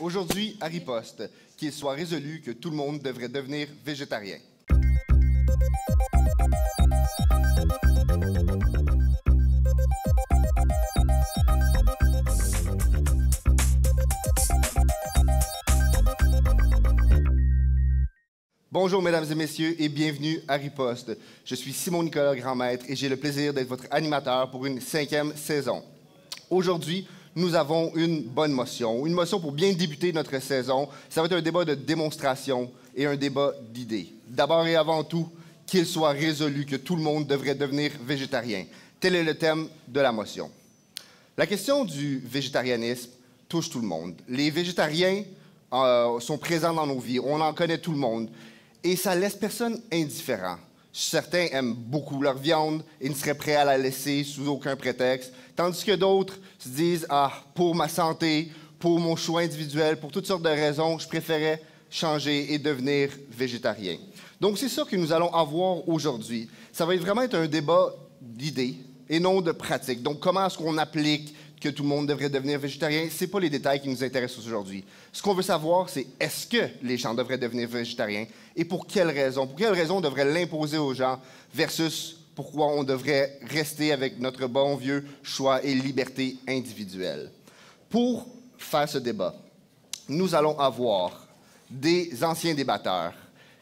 Aujourd'hui, à Riposte, qu'il soit résolu que tout le monde devrait devenir végétarien. Bonjour, mesdames et messieurs, et bienvenue à Riposte. Je suis Simon-Nicolas Grandmaître et j'ai le plaisir d'être votre animateur pour une 5e saison. Aujourd'hui, nous avons une bonne motion. Une motion pour bien débuter notre saison. Ça va être un débat de démonstration et un débat d'idées. D'abord et avant tout, qu'il soit résolu que tout le monde devrait devenir végétarien. Tel est le thème de la motion. La question du végétarianisme touche tout le monde. Les végétariens sont présents dans nos vies. On en connaît tout le monde. Et ça laisse personne indifférent. Certains aiment beaucoup leur viande et ne seraient prêts à la laisser sous aucun prétexte, tandis que d'autres se disent « Ah, pour ma santé, pour mon choix individuel, pour toutes sortes de raisons, je préférais changer et devenir végétarien. » Donc, c'est ça que nous allons avoir aujourd'hui. Ça va vraiment être un débat d'idées et non de pratiques. Donc, comment est-ce qu'on applique que tout le monde devrait devenir végétarien? Ce n'est pas les détails qui nous intéressent aujourd'hui. Ce qu'on veut savoir, c'est est-ce que les gens devraient devenir végétariens et pour quelles raisons? Pour quelles raisons on devrait l'imposer aux gens versus pourquoi on devrait rester avec notre bon vieux choix et liberté individuelle? Pour faire ce débat, nous allons avoir des anciens débatteurs,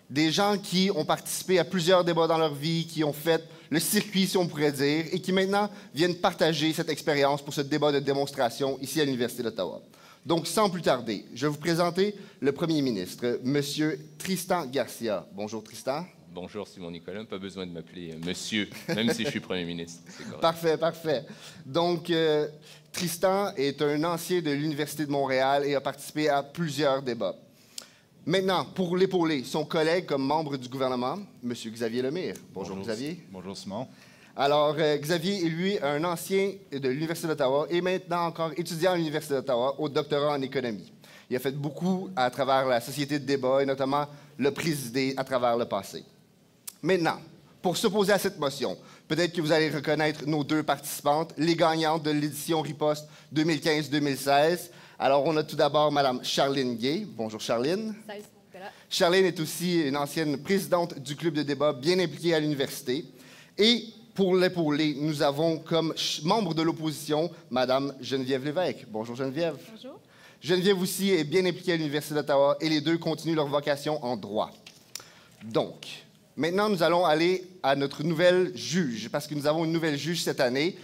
des gens qui ont participé à plusieurs débats dans leur vie, qui ont fait le circuit, si on pourrait dire, et qui maintenant viennent partager cette expérience pour ce débat de démonstration ici à l'Université d'Ottawa. Donc, sans plus tarder, je vais vous présenter le premier ministre, M. Tristan Garcia. Bonjour, Tristan. Bonjour, Simon-Nicolas. Pas besoin de m'appeler monsieur, même si je suis premier ministre. Parfait, parfait. Donc, Tristan est un ancien de l'Université de Montréal et a participé à plusieurs débats. Maintenant, pour l'épauler, son collègue comme membre du gouvernement, M. Xavier Lemire. Bonjour, Xavier. Bonjour, Simon. Alors, Xavier est, lui, un ancien de l'Université d'Ottawa et maintenant encore étudiant à l'Université d'Ottawa au doctorat en économie. Il a fait beaucoup à travers la Société de débat et notamment le présider à travers le passé. Maintenant, pour s'opposer à cette motion, peut-être que vous allez reconnaître nos deux participantes, les gagnantes de l'édition Riposte 2015-2016. Alors, on a tout d'abord Mme Charline Gay. Bonjour, Charline. Salut, Charline est aussi une ancienne présidente du club de débat bien impliquée à l'université. Et pour l'épauler, nous avons comme membre de l'opposition Mme Geneviève Lévesque. Bonjour, Geneviève. Bonjour. Geneviève aussi est bien impliquée à l'Université d'Ottawa et les deux continuent leur vocation en droit. Donc, maintenant, nous allons aller à notre nouvelle juge, parce que nous avons une nouvelle juge cette année.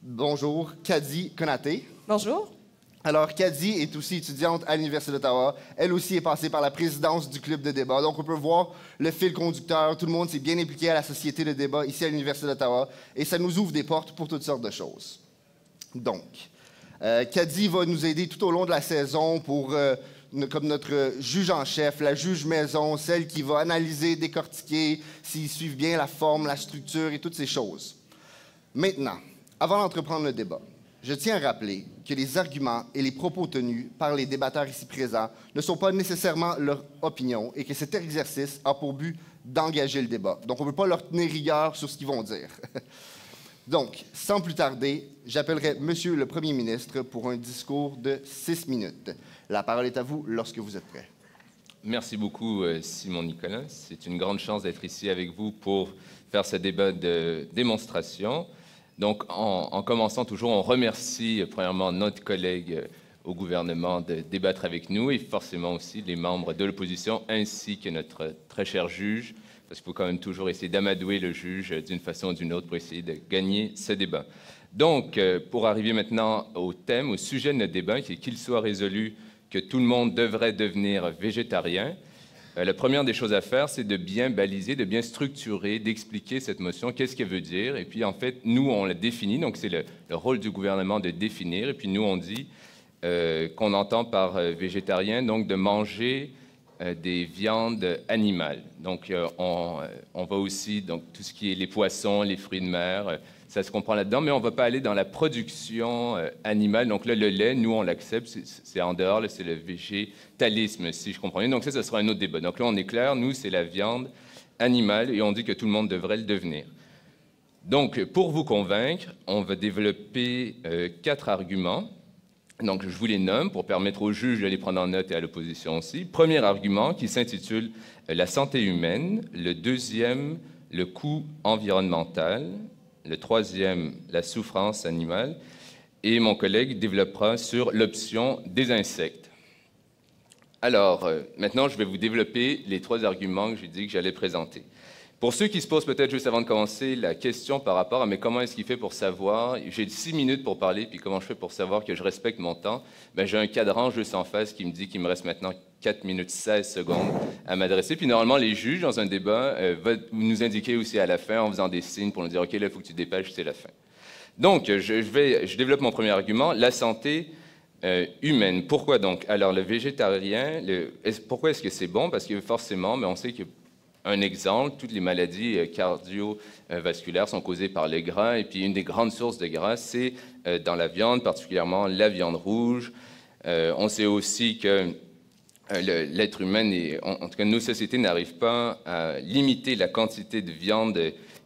Bonjour, Kadi Konaté. Bonjour. Alors, Kadi est aussi étudiante à l'Université d'Ottawa. Elle aussi est passée par la présidence du club de débat. Donc, on peut voir le fil conducteur. Tout le monde s'est bien impliqué à la société de débat ici à l'Université d'Ottawa. Et ça nous ouvre des portes pour toutes sortes de choses. Donc, Kadi va nous aider tout au long de la saison pour, comme notre juge en chef, la juge maison, celle qui va analyser, décortiquer, s'ils suivent bien la forme, la structure et toutes ces choses. Maintenant, avant d'entreprendre le débat, je tiens à rappeler que les arguments et les propos tenus par les débatteurs ici présents ne sont pas nécessairement leur opinion et que cet exercice a pour but d'engager le débat. Donc, on ne peut pas leur tenir rigueur sur ce qu'ils vont dire. Donc, sans plus tarder, j'appellerai Monsieur le Premier ministre pour un discours de 6 minutes. La parole est à vous lorsque vous êtes prêt. Merci beaucoup, Simon-Nicolas. C'est une grande chance d'être ici avec vous pour faire ce débat de démonstration. Donc, en commençant toujours, on remercie premièrement notre collègue au gouvernement de débattre avec nous et forcément aussi les membres de l'opposition ainsi que notre très cher juge, parce qu'il faut quand même toujours essayer d'amadouer le juge d'une façon ou d'une autre pour essayer de gagner ce débat. Donc, pour arriver maintenant au thème, au sujet de notre débat, qui est qu'il soit résolu que tout le monde devrait devenir végétarien, la première des choses à faire, c'est de bien baliser, de bien structurer, d'expliquer cette motion, qu'est-ce qu'elle veut dire. Et puis, en fait, nous, on la définit, donc c'est le rôle du gouvernement de définir. Et puis, nous, on dit qu'on entend par végétarien, donc de manger des viandes animales. Donc, on va aussi, donc, tout ce qui est les poissons, les fruits de mer, ça se comprend là-dedans, mais on ne va pas aller dans la production animale. Donc là, le lait, nous, on l'accepte, c'est en dehors, là, c'est le végétalisme, si je comprends bien. Donc ça sera un autre débat. Donc là, on est clair, nous, c'est la viande animale et on dit que tout le monde devrait le devenir. Donc, pour vous convaincre, on va développer 4 arguments. Donc, je vous les nomme pour permettre aux juges de les prendre en note et à l'opposition aussi. Premier argument qui s'intitule « La santé humaine ». Le deuxième, le coût environnemental. Le troisième, la souffrance animale. Et mon collègue développera sur l'option des insectes. Alors, maintenant, je vais vous développer les 3 arguments que j'ai dit que j'allais présenter. Pour ceux qui se posent peut-être juste avant de commencer la question par rapport à « mais comment est-ce qu'il fait pour savoir ?» J'ai 6 minutes pour parler, puis comment je fais pour savoir que je respecte mon temps? Bien, j'ai un cadran juste en face qui me dit qu'il me reste maintenant 4 minutes 16 secondes à m'adresser. Puis normalement, les juges, dans un débat, vont nous indiquer aussi à la fin en faisant des signes pour nous dire « OK, là, il faut que tu te dépêches, c'est la fin. » Donc, je développe mon premier argument, la santé humaine. Pourquoi donc? Alors, le végétarien, pourquoi est-ce que c'est bon? Parce que forcément, mais on sait que un exemple, toutes les maladies cardiovasculaires sont causées par le gras, et puis une des grandes sources de gras, c'est dans la viande, particulièrement la viande rouge. On sait aussi que l'être humain, en tout cas nos sociétés, n'arrivent pas à limiter la quantité de viande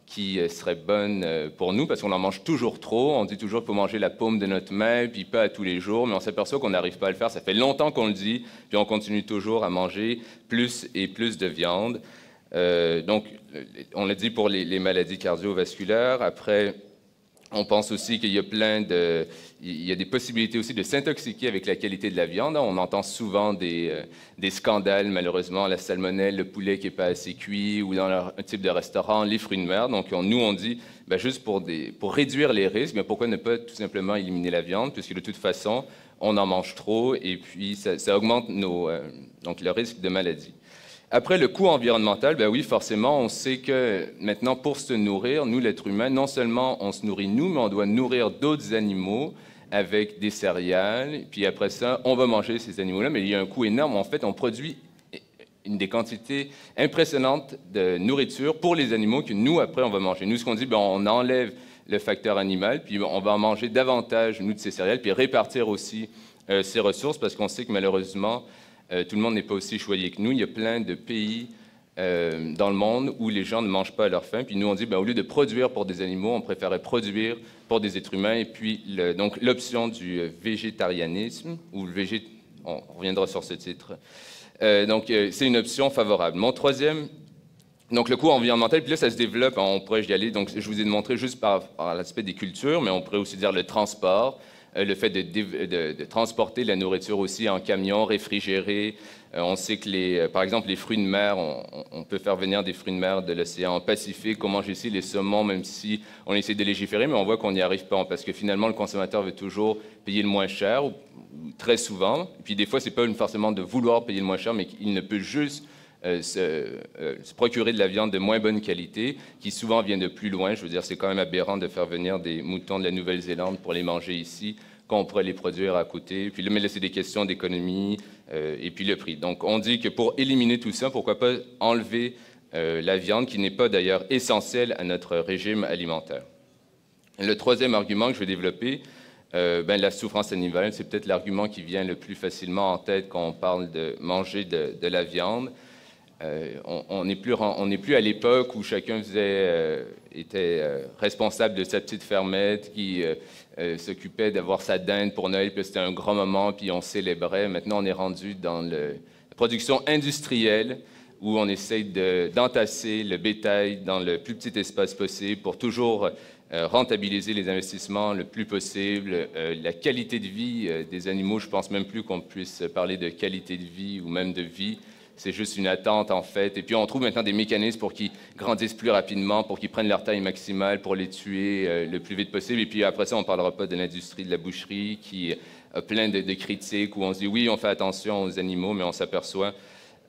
qui serait bonne pour nous, parce qu'on en mange toujours trop. On dit toujours qu'il faut manger la paume de notre main, puis pas à tous les jours, mais on s'aperçoit qu'on n'arrive pas à le faire. Ça fait longtemps qu'on le dit, puis on continue toujours à manger plus et plus de viande. Donc, on l'a dit pour les maladies cardiovasculaires. Après, on pense aussi qu'il y a il y a des possibilités aussi de s'intoxiquer avec la qualité de la viande. On entend souvent des scandales, malheureusement, la salmonelle, le poulet qui n'est pas assez cuit, ou dans un type de restaurant, les fruits de mer. Donc, nous, on dit, juste pour réduire les risques, bien, pourquoi ne pas tout simplement éliminer la viande, puisque de toute façon, on en mange trop, et puis ça augmente donc le risque de maladie. Après, le coût environnemental, ben oui, forcément, on sait que maintenant, pour se nourrir, nous, l'être humain, non seulement on se nourrit nous, mais on doit nourrir d'autres animaux avec des céréales. Puis après ça, on va manger ces animaux-là, mais il y a un coût énorme. En fait, on produit des quantités impressionnantes de nourriture pour les animaux que nous, après, on va manger. Nous, ce qu'on dit, ben, on enlève le facteur animal, puis on va en manger davantage, nous, de ces céréales, puis répartir aussi ces ressources, parce qu'on sait que malheureusement, tout le monde n'est pas aussi choyé que nous. Il y a plein de pays dans le monde où les gens ne mangent pas à leur faim. Puis nous, on dit, au lieu de produire pour des animaux, on préférait produire pour des êtres humains. Et puis, donc, l'option du végétarianisme, ou on reviendra sur ce titre. Donc, c'est une option favorable. Mon troisième, donc le coût environnemental, puis là, ça se développe, on pourrait y aller. Donc, je vous ai montré juste par l'aspect des cultures, mais on pourrait aussi dire le transport. Le fait de transporter la nourriture aussi en camion, réfrigéré. On sait que, par exemple, les fruits de mer, on peut faire venir des fruits de mer de l'océan Pacifique. On mange ici les saumons, même si on essaie de légiférer, mais on voit qu'on n'y arrive pas, parce que finalement, le consommateur veut toujours payer le moins cher, ou très souvent. Et puis des fois, c'est pas forcément de vouloir payer le moins cher, mais qu'il ne peut juste se procurer de la viande de moins bonne qualité, qui souvent vient de plus loin. Je veux dire, c'est quand même aberrant de faire venir des moutons de la Nouvelle-Zélande pour les manger ici, quand on pourrait les produire à côté. Puis là, mais là, c'est des questions d'économie et puis le prix. Donc, on dit que pour éliminer tout ça, pourquoi pas enlever la viande, qui n'est pas d'ailleurs essentielle à notre régime alimentaire. Le troisième argument que je vais développer, la souffrance animale, c'est peut-être l'argument qui vient le plus facilement en tête quand on parle de manger de la viande. On n'est plus à l'époque où chacun était responsable de sa petite fermette, qui s'occupait d'avoir sa dinde pour Noël, puis c'était un grand moment, puis on célébrait. Maintenant, on est rendu dans la production industrielle, où on essaye d'entasser le bétail dans le plus petit espace possible pour toujours rentabiliser les investissements le plus possible. La qualité de vie des animaux, je pense même plus qu'on puisse parler de qualité de vie ou même de vie. C'est juste une attente, en fait. Et puis, on trouve maintenant des mécanismes pour qu'ils grandissent plus rapidement, pour qu'ils prennent leur taille maximale, pour les tuer le plus vite possible. Et puis, après ça, on ne parlera pas de l'industrie de la boucherie, qui a plein de critiques, où on se dit, oui, on fait attention aux animaux, mais on s'aperçoit,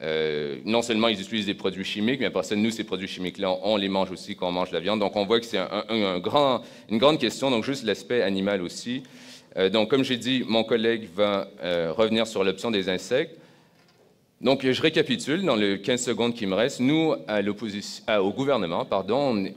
non seulement ils utilisent des produits chimiques, mais après ça, nous, ces produits chimiques-là, on les mange aussi quand on mange la viande. Donc, on voit que c'est une grande question, donc juste l'aspect animal aussi. Donc, comme j'ai dit, mon collègue va revenir sur l'option des insectes. Donc, je récapitule dans les 15 secondes qui me restent. Nous, au gouvernement,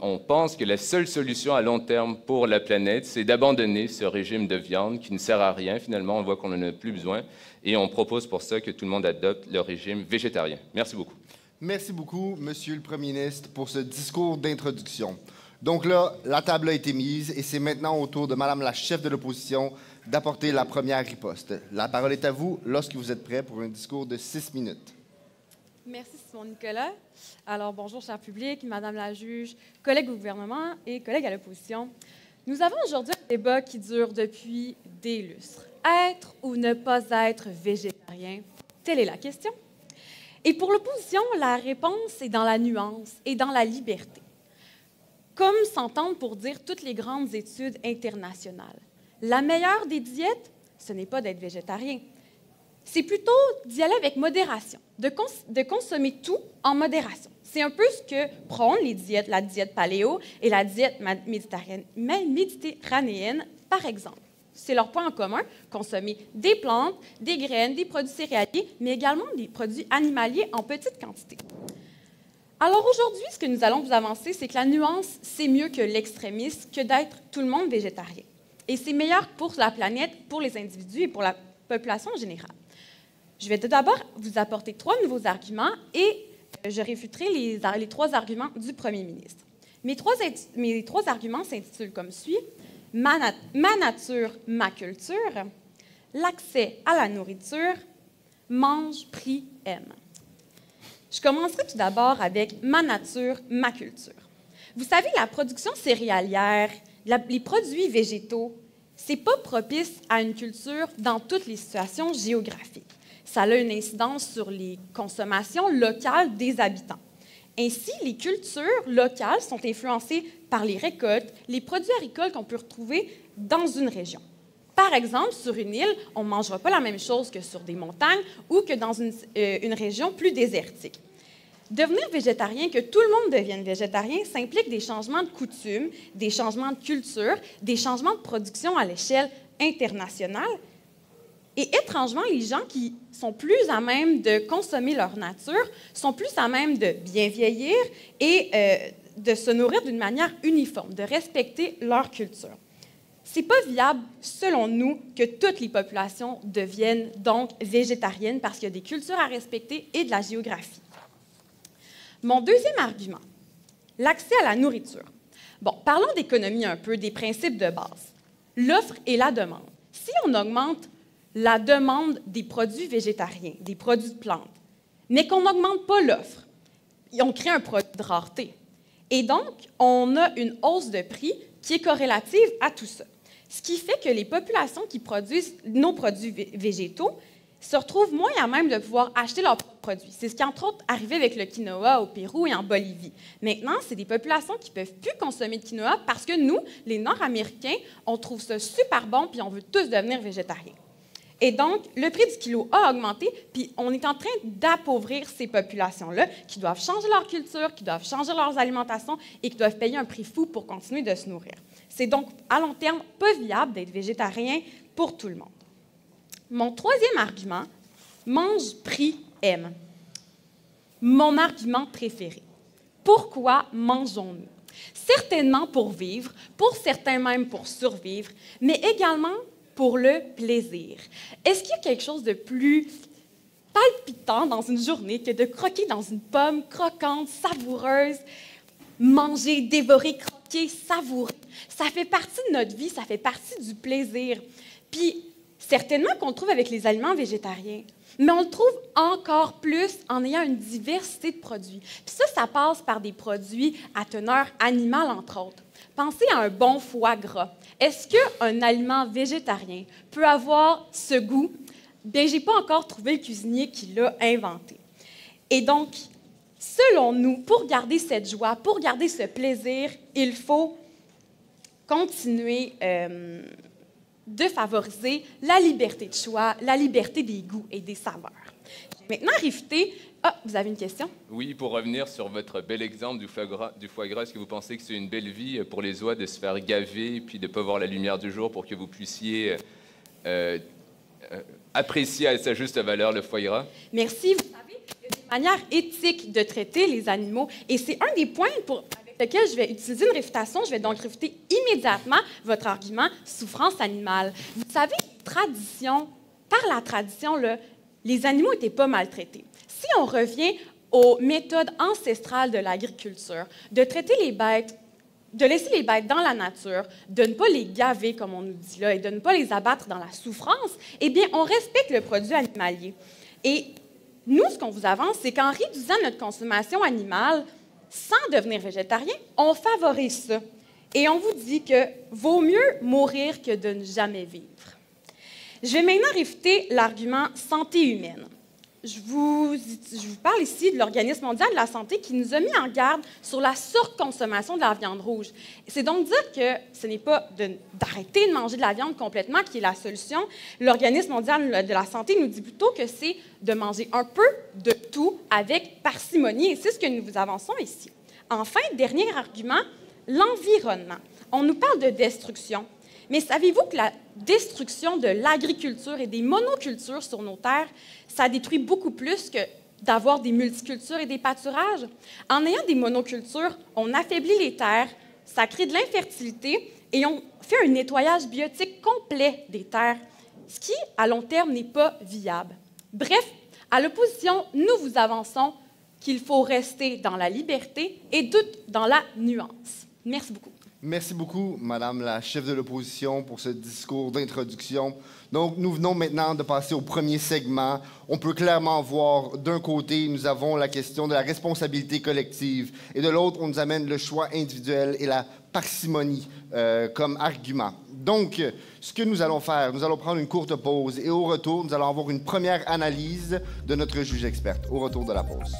on pense que la seule solution à long terme pour la planète, c'est d'abandonner ce régime de viande qui ne sert à rien. Finalement, on voit qu'on n'en a plus besoin. Et on propose pour ça que tout le monde adopte le régime végétarien. Merci beaucoup. Merci beaucoup, Monsieur le Premier ministre, pour ce discours d'introduction. Donc là, la table a été mise et c'est maintenant au tour de Madame la chef de l'opposition d'apporter la première riposte. La parole est à vous lorsque vous êtes prêts pour un discours de 6 minutes. Merci, Simon-Nicolas. Alors, bonjour, cher public, Madame la juge, collègues au gouvernement et collègues à l'opposition. Nous avons aujourd'hui un débat qui dure depuis des lustres. Être ou ne pas être végétarien? Telle est la question. Et pour l'opposition, la réponse est dans la nuance et dans la liberté. Comme s'entendent pour dire toutes les grandes études internationales. La meilleure des diètes, ce n'est pas d'être végétarien. C'est plutôt d'y aller avec modération, de consommer tout en modération. C'est un peu ce que prônent les diètes, la diète paléo et la diète méditerranéenne, par exemple. C'est leur point en commun, consommer des plantes, des graines, des produits céréaliers, mais également des produits animaliers en petite quantité. Alors aujourd'hui, ce que nous allons vous avancer, c'est que la nuance, c'est mieux que l'extrémisme, que d'être tout le monde végétarien. Et c'est meilleur pour la planète, pour les individus et pour la population en général. Je vais tout d'abord vous apporter 3 nouveaux arguments et je réfuterai les 3 arguments du premier ministre. Mes trois arguments s'intitulent comme suit: ma nature, ma culture, l'accès à la nourriture, mange, prie, aime. Je commencerai tout d'abord avec ma nature, ma culture. Vous savez, la production céréalière, les produits végétaux, c'est pas propice à une culture dans toutes les situations géographiques. Ça a une incidence sur les consommations locales des habitants. Ainsi, les cultures locales sont influencées par les récoltes, les produits agricoles qu'on peut retrouver dans une région. Par exemple, sur une île, on ne mangera pas la même chose que sur des montagnes ou que dans une région plus désertique. Devenir végétarien, que tout le monde devienne végétarien, ça implique des changements de coutumes, des changements de culture, des changements de production à l'échelle internationale. Et étrangement, les gens qui sont plus à même de consommer leur nature sont plus à même de bien vieillir et de se nourrir d'une manière uniforme, de respecter leur culture. Ce n'est pas viable, selon nous, que toutes les populations deviennent donc végétariennes parce qu'il y a des cultures à respecter et de la géographie. Mon deuxième argument, l'accès à la nourriture. Bon, parlons d'économie un peu, des principes de base. L'offre et la demande. Si on augmente la demande des produits végétariens, des produits de plantes, mais qu'on n'augmente pas l'offre, on crée un produit de rareté. Et donc, on a une hausse de prix qui est corrélative à tout ça. Ce qui fait que les populations qui produisent nos produits végétaux se retrouvent moins à même de pouvoir acheter leurs produits. C'est ce qui, entre autres, arrivé avec le quinoa au Pérou et en Bolivie. Maintenant, c'est des populations qui ne peuvent plus consommer de quinoa parce que nous, les Nord-Américains, on trouve ça super bon puis on veut tous devenir végétariens. Et donc, le prix du kilo a augmenté, puis on est en train d'appauvrir ces populations-là qui doivent changer leur culture, qui doivent changer leurs alimentations et qui doivent payer un prix fou pour continuer de se nourrir. C'est donc, à long terme, pas viable d'être végétarien pour tout le monde. Mon troisième argument, mange, prie, aime. Mon argument préféré. Pourquoi mangeons-nous? Certainement pour vivre, pour certains même pour survivre, mais également pour le plaisir. Est-ce qu'il y a quelque chose de plus palpitant dans une journée que de croquer dans une pomme croquante, savoureuse, manger, dévorer, croquer, savourer? Ça fait partie de notre vie, ça fait partie du plaisir. Puis, certainement qu'on le trouve avec les aliments végétariens, mais on le trouve encore plus en ayant une diversité de produits. Puis ça passe par des produits à teneur animale, entre autres. Pensez à un bon foie gras. Est-ce qu'un aliment végétarien peut avoir ce goût? Bien, je n'ai pas encore trouvé le cuisinier qui l'a inventé. Et donc, selon nous, pour garder cette joie, pour garder ce plaisir, il faut continuer de favoriser la liberté de choix, la liberté des goûts et des saveurs. Maintenant, réfuter. Ah, vous avez une question? Oui, pour revenir sur votre bel exemple du foie gras, est-ce que vous pensez que c'est une belle vie pour les oies de se faire gaver puis de ne pas voir la lumière du jour pour que vous puissiez apprécier à sa juste valeur le foie gras? Merci. Vous savez, il y a des manières éthiques de traiter les animaux et c'est un des points avec lequel je vais utiliser une réfutation. Je vais donc réfuter immédiatement votre argument souffrance animale. Vous savez, par la tradition, les animaux n'étaient pas maltraités. Si on revient aux méthodes ancestrales de l'agriculture, de traiter les bêtes de laisser les bêtes dans la nature, de ne pas les gaver, comme on nous dit là, et de ne pas les abattre dans la souffrance, eh bien, on respecte le produit animalier. Et nous, ce qu'on vous avance, c'est qu'en réduisant notre consommation animale, sans devenir végétarien, on favorise ça. Et on vous dit que vaut mieux mourir que de ne jamais vivre. Je vais maintenant réfuter l'argument santé humaine. Je vous parle ici de l'Organisme mondial de la santé qui nous a mis en garde sur la surconsommation de la viande rouge. C'est donc dire que ce n'est pas d'arrêter de manger de la viande complètement qui est la solution. L'Organisme mondial de la santé nous dit plutôt que c'est de manger un peu de tout avec parcimonie. Et c'est ce que nous vous avançons ici. Enfin, dernier argument, l'environnement. On nous parle de destruction. Mais savez-vous que la destruction de l'agriculture et des monocultures sur nos terres, ça détruit beaucoup plus que d'avoir des multicultures et des pâturages? En ayant des monocultures, on affaiblit les terres, ça crée de l'infertilité et on fait un nettoyage biotique complet des terres, ce qui, à long terme, n'est pas viable. Bref, à l'opposition, nous vous avançons qu'il faut rester dans la liberté et dans la nuance. Merci beaucoup. Merci beaucoup, Madame la chef de l'opposition, pour ce discours d'introduction. Donc, nous venons maintenant de passer au premier segment. On peut clairement voir, d'un côté, nous avons la question de la responsabilité collective, et de l'autre, on nous amène le choix individuel et la parcimonie comme argument. Donc, ce que nous allons faire, nous allons prendre une courte pause, et au retour, nous allons avoir une première analyse de notre juge experte. Au retour de la pause.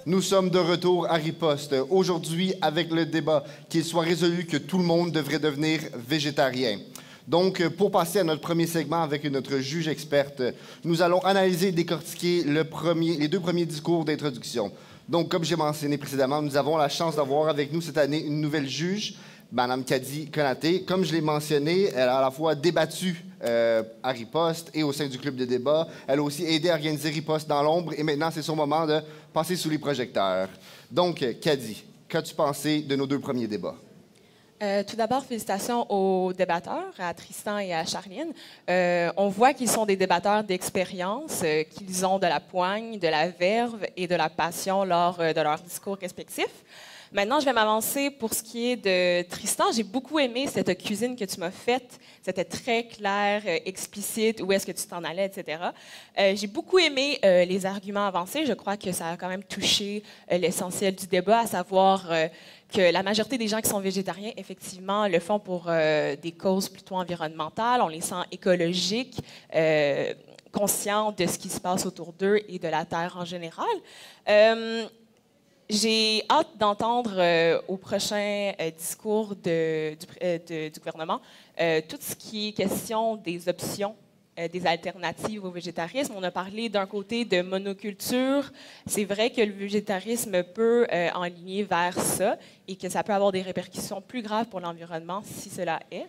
Nous sommes de retour à Riposte, aujourd'hui avec le débat qu'il soit résolu que tout le monde devrait devenir végétarien. Donc, pour passer à notre premier segment avec notre juge experte, nous allons analyser et décortiquer les deux premiers discours d'introduction. Donc, comme j'ai mentionné précédemment, nous avons la chance d'avoir avec nous cette année une nouvelle juge, Mme Kadi Konaté. Comme je l'ai mentionné, elle a à la fois débattu à Riposte et au sein du club de débat. Elle a aussi aidé à organiser Riposte dans l'ombre et maintenant, c'est son moment de passer sous les projecteurs. Donc, Kadi, qu'as-tu pensé de nos deux premiers débats? Tout d'abord, félicitations aux débatteurs, à Tristan et à Charline. On voit qu'ils sont des débatteurs d'expérience, qu'ils ont de la poigne, de la verve et de la passion lors de leurs discours respectifs. Maintenant, je vais m'avancer pour ce qui est de Tristan. J'ai beaucoup aimé cette cuisine que tu m'as faite. C'était très clair, explicite, où est-ce que tu t'en allais, etc. J'ai beaucoup aimé les arguments avancés. Je crois que ça a quand même touché l'essentiel du débat, à savoir que la majorité des gens qui sont végétariens, effectivement, le font pour des causes plutôt environnementales. On les sent écologiques, conscients de ce qui se passe autour d'eux et de la Terre en général. J'ai hâte d'entendre au prochain discours du gouvernement tout ce qui est question des options, des alternatives au végétarisme. On a parlé d'un côté de monoculture. C'est vrai que le végétarisme peut enligner vers ça et que ça peut avoir des répercussions plus graves pour l'environnement si cela est.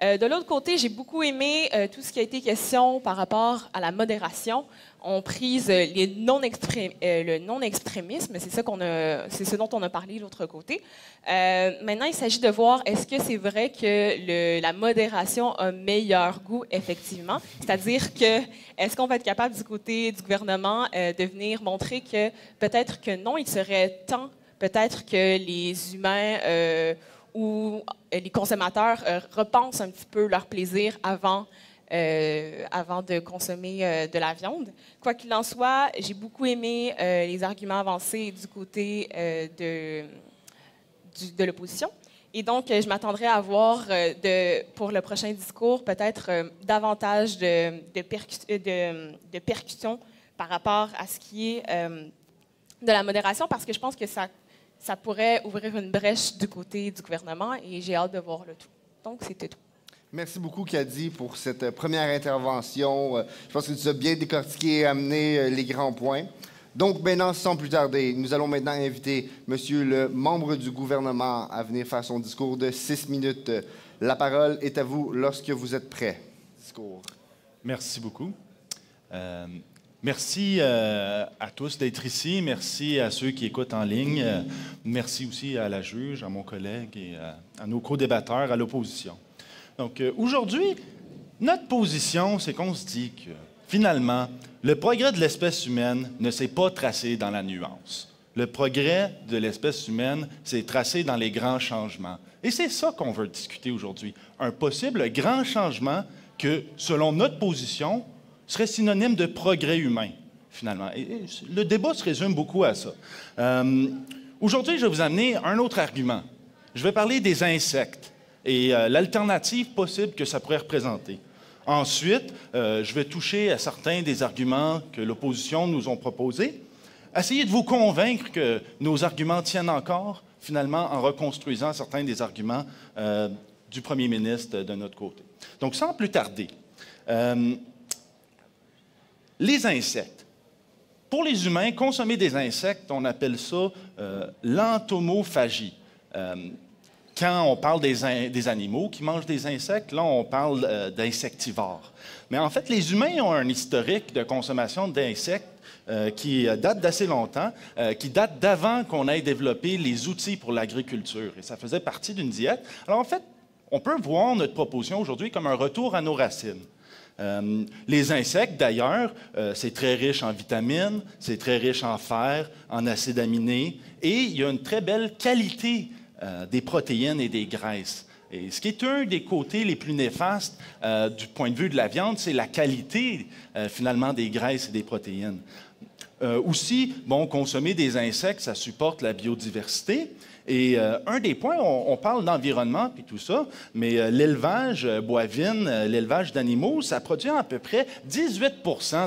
De l'autre côté, j'ai beaucoup aimé tout ce qui a été question par rapport à la modération. On prise le non-extrémisme, c'est ce dont on a parlé de l'autre côté. Maintenant, il s'agit de voir, est-ce que c'est vrai que la modération a meilleur goût, effectivement? C'est-à-dire que, est-ce qu'on va être capable du côté du gouvernement de venir montrer que peut-être que non, il serait temps, peut-être que les humains ou les consommateurs repensent un petit peu leur plaisir avant de consommer de la viande. Quoi qu'il en soit, j'ai beaucoup aimé les arguments avancés du côté de l'opposition. Et donc, je m'attendrais à voir pour le prochain discours peut-être davantage de percussions par rapport à ce qui est de la modération, parce que je pense que ça pourrait ouvrir une brèche du côté du gouvernement et j'ai hâte de voir le tout. Donc, c'était tout. Merci beaucoup, Kadi, pour cette première intervention. Je pense que tu as bien décortiqué et amené les grands points. Donc, maintenant, sans plus tarder, nous allons maintenant inviter Monsieur le membre du gouvernement à venir faire son discours de 6 minutes. La parole est à vous lorsque vous êtes prêt. Discours. Merci beaucoup. Merci à tous d'être ici. Merci à ceux qui écoutent en ligne. Merci aussi à la juge, à mon collègue et à nos co-débatteurs, à l'opposition. Donc, aujourd'hui, notre position, c'est qu'on se dit que, finalement, le progrès de l'espèce humaine ne s'est pas tracé dans la nuance. Le progrès de l'espèce humaine s'est tracé dans les grands changements. Et c'est ça qu'on veut discuter aujourd'hui. Un possible grand changement que, selon notre position, serait synonyme de progrès humain, finalement. Et le débat se résume beaucoup à ça. Aujourd'hui, je vais vous amener un autre argument. Je vais parler des insectes et l'alternative possible que ça pourrait représenter. Ensuite, je vais toucher à certains des arguments que l'opposition nous ont proposés. Essayez de vous convaincre que nos arguments tiennent encore, finalement, en reconstruisant certains des arguments du premier ministre de notre côté. Donc, sans plus tarder, les insectes. Pour les humains, consommer des insectes, on appelle ça l'entomophagie. Quand on parle des animaux qui mangent des insectes, là, on parle d'insectivores. Mais en fait, les humains ont un historique de consommation d'insectes qui date d'assez longtemps, qui date d'avant qu'on ait développé les outils pour l'agriculture. Et ça faisait partie d'une diète. Alors, en fait, on peut voir notre proposition aujourd'hui comme un retour à nos racines. Les insectes, d'ailleurs, c'est très riche en vitamines, c'est très riche en fer, en acides aminés, et il y a une très belle qualité des protéines et des graisses. Et ce qui est un des côtés les plus néfastes du point de vue de la viande, c'est la qualité, finalement, des graisses et des protéines. Aussi, bon, consommer des insectes, ça supporte la biodiversité. Et un des points, on parle d'environnement puis tout ça, mais l'élevage bovine, l'élevage d'animaux, ça produit à peu près 18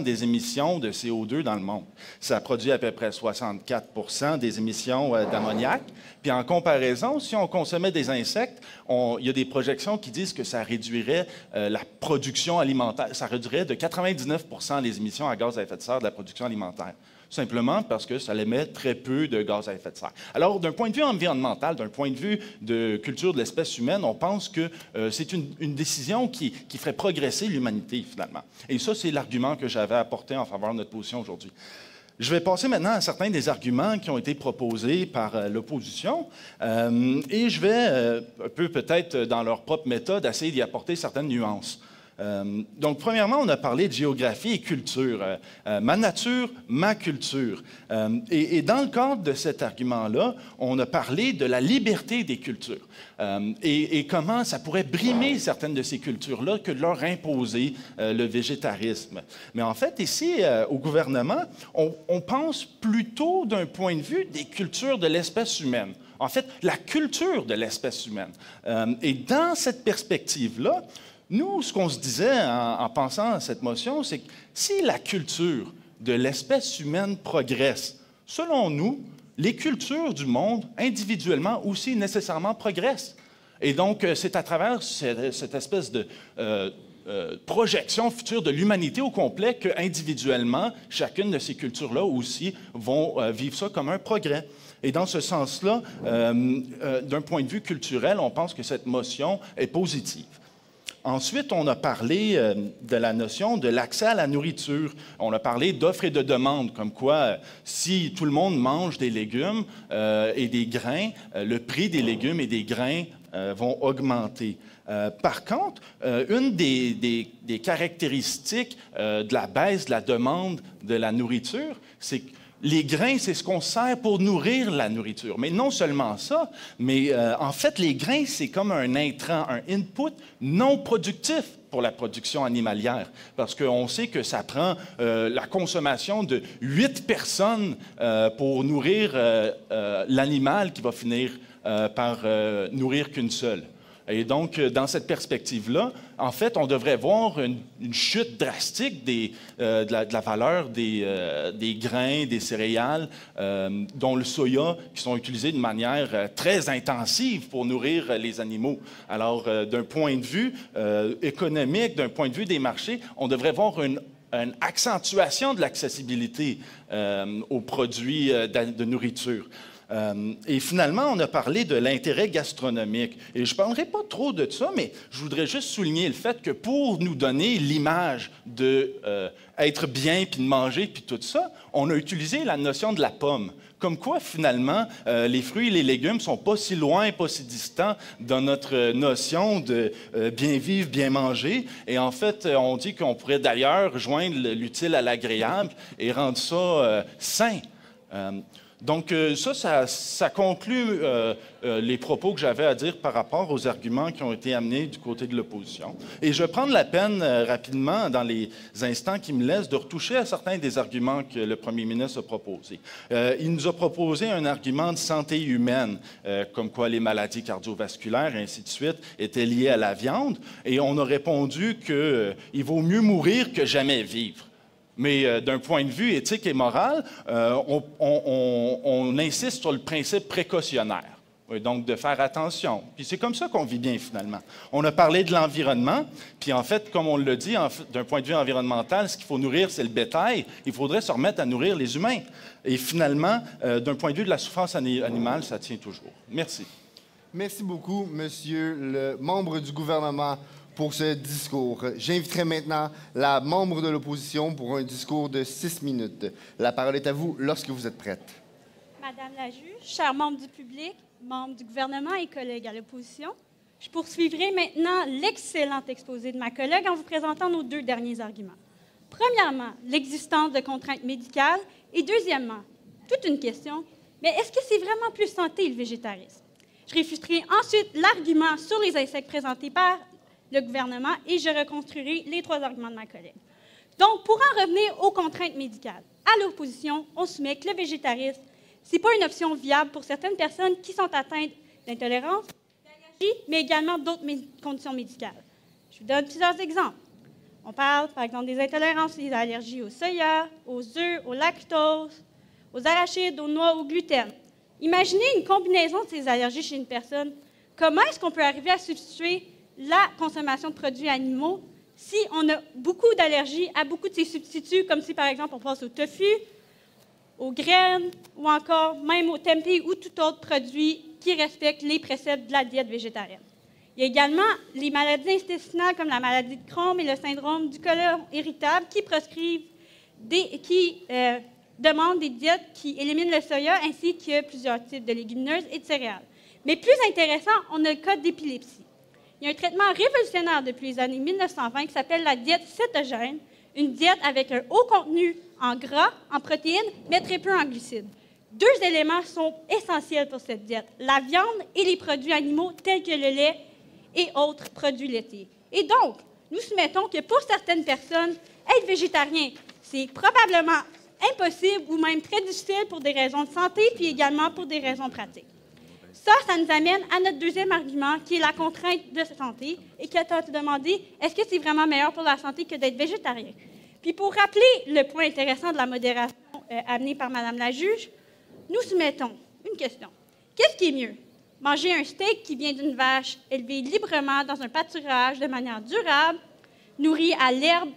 des émissions de CO2 dans le monde. Ça produit à peu près 64 des émissions d'ammoniac. Puis en comparaison, si on consommait des insectes, il y a des projections qui disent que ça réduirait la production alimentaire, ça réduirait de 99 les émissions à gaz à effet de serre de la production alimentaire. Simplement parce que ça émet très peu de gaz à effet de serre. Alors, d'un point de vue environnemental, d'un point de vue de culture de l'espèce humaine, on pense que c'est une décision qui ferait progresser l'humanité, finalement. Et ça, c'est l'argument que j'avais apporté en faveur de notre position aujourd'hui. Je vais passer maintenant à certains des arguments qui ont été proposés par l'opposition et je vais, un peu peut-être dans leur propre méthode, essayer d'y apporter certaines nuances. Donc, premièrement, on a parlé de géographie et culture. Ma nature, ma culture. Et dans le cadre de cet argument-là, on a parlé de la liberté des cultures et comment ça pourrait brimer certaines de ces cultures-là que de leur imposer le végétarisme. Mais en fait, ici, au gouvernement, on pense plutôt d'un point de vue des cultures de l'espèce humaine. En fait, la culture de l'espèce humaine. Et dans cette perspective-là, nous, ce qu'on se disait en pensant à cette motion, c'est que si la culture de l'espèce humaine progresse, selon nous, les cultures du monde, individuellement aussi, nécessairement progressent. Et donc, c'est à travers cette espèce de projection future de l'humanité au complet qu'individuellement, chacune de ces cultures-là aussi vont vivre ça comme un progrès. Et dans ce sens-là, d'un point de vue culturel, on pense que cette motion est positive. Ensuite, on a parlé de la notion de l'accès à la nourriture. On a parlé d'offres et de demandes, comme quoi si tout le monde mange des légumes et des grains, le prix des légumes et des grains vont augmenter. Par contre, une des caractéristiques de la baisse de la demande de la nourriture, c'est que les grains, c'est ce qu'on sert pour nourrir la nourriture. Mais non seulement ça, mais en fait, les grains, c'est comme un intrant, un input non productif pour la production animalière. Parce qu'on sait que ça prend la consommation de 8 personnes pour nourrir l'animal qui va finir par nourrir qu'une seule. Et donc, dans cette perspective-là, en fait, on devrait voir une chute drastique de la valeur des grains, des céréales, dont le soya, qui sont utilisés de manière très intensive pour nourrir les animaux. Alors, d'un point de vue économique, d'un point de vue des marchés, on devrait voir une accentuation de l'accessibilité aux produits de nourriture. Et finalement, on a parlé de l'intérêt gastronomique. Et je ne parlerai pas trop de ça, mais je voudrais juste souligner le fait que pour nous donner l'image d'être bien, puis de manger, puis tout ça, on a utilisé la notion de la pomme. Comme quoi, finalement, les fruits et les légumes ne sont pas si loin, pas si distants dans notre notion de bien vivre, bien manger. Et en fait, on dit qu'on pourrait d'ailleurs joindre l'utile à l'agréable et rendre ça sain. Donc, ça conclut les propos que j'avais à dire par rapport aux arguments qui ont été amenés du côté de l'opposition. Et je vais prendre la peine rapidement, dans les instants qui me laissent, de retoucher à certains des arguments que le premier ministre a proposés. Il nous a proposé un argument de santé humaine, comme quoi les maladies cardiovasculaires, et ainsi de suite, étaient liées à la viande. Et on a répondu qu'il vaut mieux mourir que jamais vivre. Mais d'un point de vue éthique et moral, on insiste sur le principe précautionnaire, donc de faire attention. Puis c'est comme ça qu'on vit bien, finalement. On a parlé de l'environnement, puis en fait, comme on l'a dit, d'un point de vue environnemental, ce qu'il faut nourrir, c'est le bétail. Il faudrait se remettre à nourrir les humains. Et finalement, d'un point de vue de la souffrance animale, ça tient toujours. Merci. Merci beaucoup, monsieur le membre du gouvernement, pour ce discours. J'inviterai maintenant la membre de l'opposition pour un discours de 6 minutes. La parole est à vous lorsque vous êtes prête. Madame la juge, chers membres du public, membres du gouvernement et collègues à l'opposition, je poursuivrai maintenant l'excellent exposé de ma collègue en vous présentant nos 2 derniers arguments. Premièrement, l'existence de contraintes médicales et deuxièmement, toute une question, mais est-ce que c'est vraiment plus santé le végétarisme? Je réfuterai ensuite l'argument sur les insectes présenté par le gouvernement et je reconstruirai les 3 arguments de ma collègue. Donc, pour en revenir aux contraintes médicales, à l'opposition, on soumet que le végétarisme, ce n'est pas une option viable pour certaines personnes qui sont atteintes d'intolérance, d'allergie, mais également d'autres conditions médicales. Je vous donne plusieurs exemples. On parle, par exemple, des intolérances, des allergies au soya, aux œufs, au lactose, aux arachides, aux noix, au gluten. Imaginez une combinaison de ces allergies chez une personne. Comment est-ce qu'on peut arriver à substituer la consommation de produits animaux si on a beaucoup d'allergies à beaucoup de ces substituts, comme si, par exemple, on pense au tofu, aux graines ou encore même au tempeh ou tout autre produit qui respecte les préceptes de la diète végétarienne. Il y a également les maladies intestinales comme la maladie de Crohn et le syndrome du côlon irritable qui demandent des diètes qui éliminent le soya ainsi que plusieurs types de légumineuses et de céréales. Mais plus intéressant, on a le cas d'épilepsie. Il y a un traitement révolutionnaire depuis les années 1920 qui s'appelle la diète cétogène, une diète avec un haut contenu en gras, en protéines, mais très peu en glucides. 2 éléments sont essentiels pour cette diète, la viande et les produits animaux tels que le lait et autres produits laitiers. Et donc, nous soumettons que pour certaines personnes, être végétarien, c'est probablement impossible ou même très difficile pour des raisons de santé, puis également pour des raisons pratiques. Ça nous amène à notre 2e argument, qui est la contrainte de santé, et qui a été demandé, est-ce que c'est vraiment meilleur pour la santé que d'être végétarien? Puis pour rappeler le point intéressant de la modération amenée par Mme la juge, nous soumettons une question. Qu'est-ce qui est mieux? Manger un steak qui vient d'une vache élevée librement dans un pâturage de manière durable, nourrie à l'herbe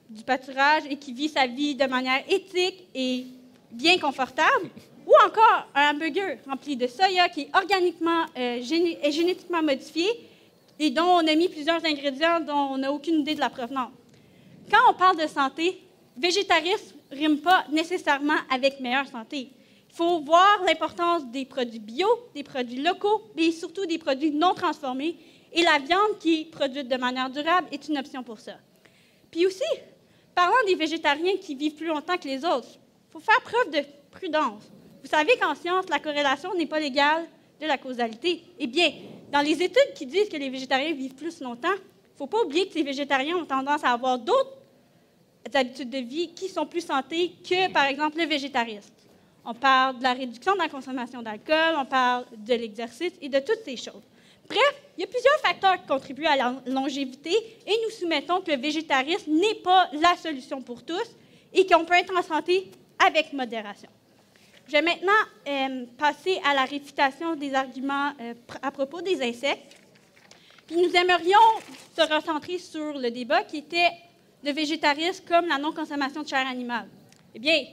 du pâturage et qui vit sa vie de manière éthique et bien confortable, ou encore un hamburger rempli de soya qui est organiquement et génétiquement modifié et dont on a mis plusieurs ingrédients dont on n'a aucune idée de la provenance. Quand on parle de santé, végétarisme ne rime pas nécessairement avec meilleure santé. Il faut voir l'importance des produits bio, des produits locaux, mais surtout des produits non transformés. Et la viande qui est produite de manière durable est une option pour ça. Puis aussi, parlant des végétariens qui vivent plus longtemps que les autres, il faut faire preuve de prudence. Vous savez qu'en science, la corrélation n'est pas l'égale de la causalité. Eh bien, dans les études qui disent que les végétariens vivent plus longtemps, il ne faut pas oublier que ces végétariens ont tendance à avoir d'autres habitudes de vie qui sont plus santé que, par exemple, le végétarisme. On parle de la réduction de la consommation d'alcool, on parle de l'exercice et de toutes ces choses. Bref, il y a plusieurs facteurs qui contribuent à la longévité et nous soumettons que le végétarisme n'est pas la solution pour tous et qu'on peut être en santé avec modération. Je vais maintenant passer à la réfutation des arguments à propos des insectes. Puis nous aimerions se recentrer sur le débat qui était le végétarisme comme la non-consommation de chair animale. Eh bien,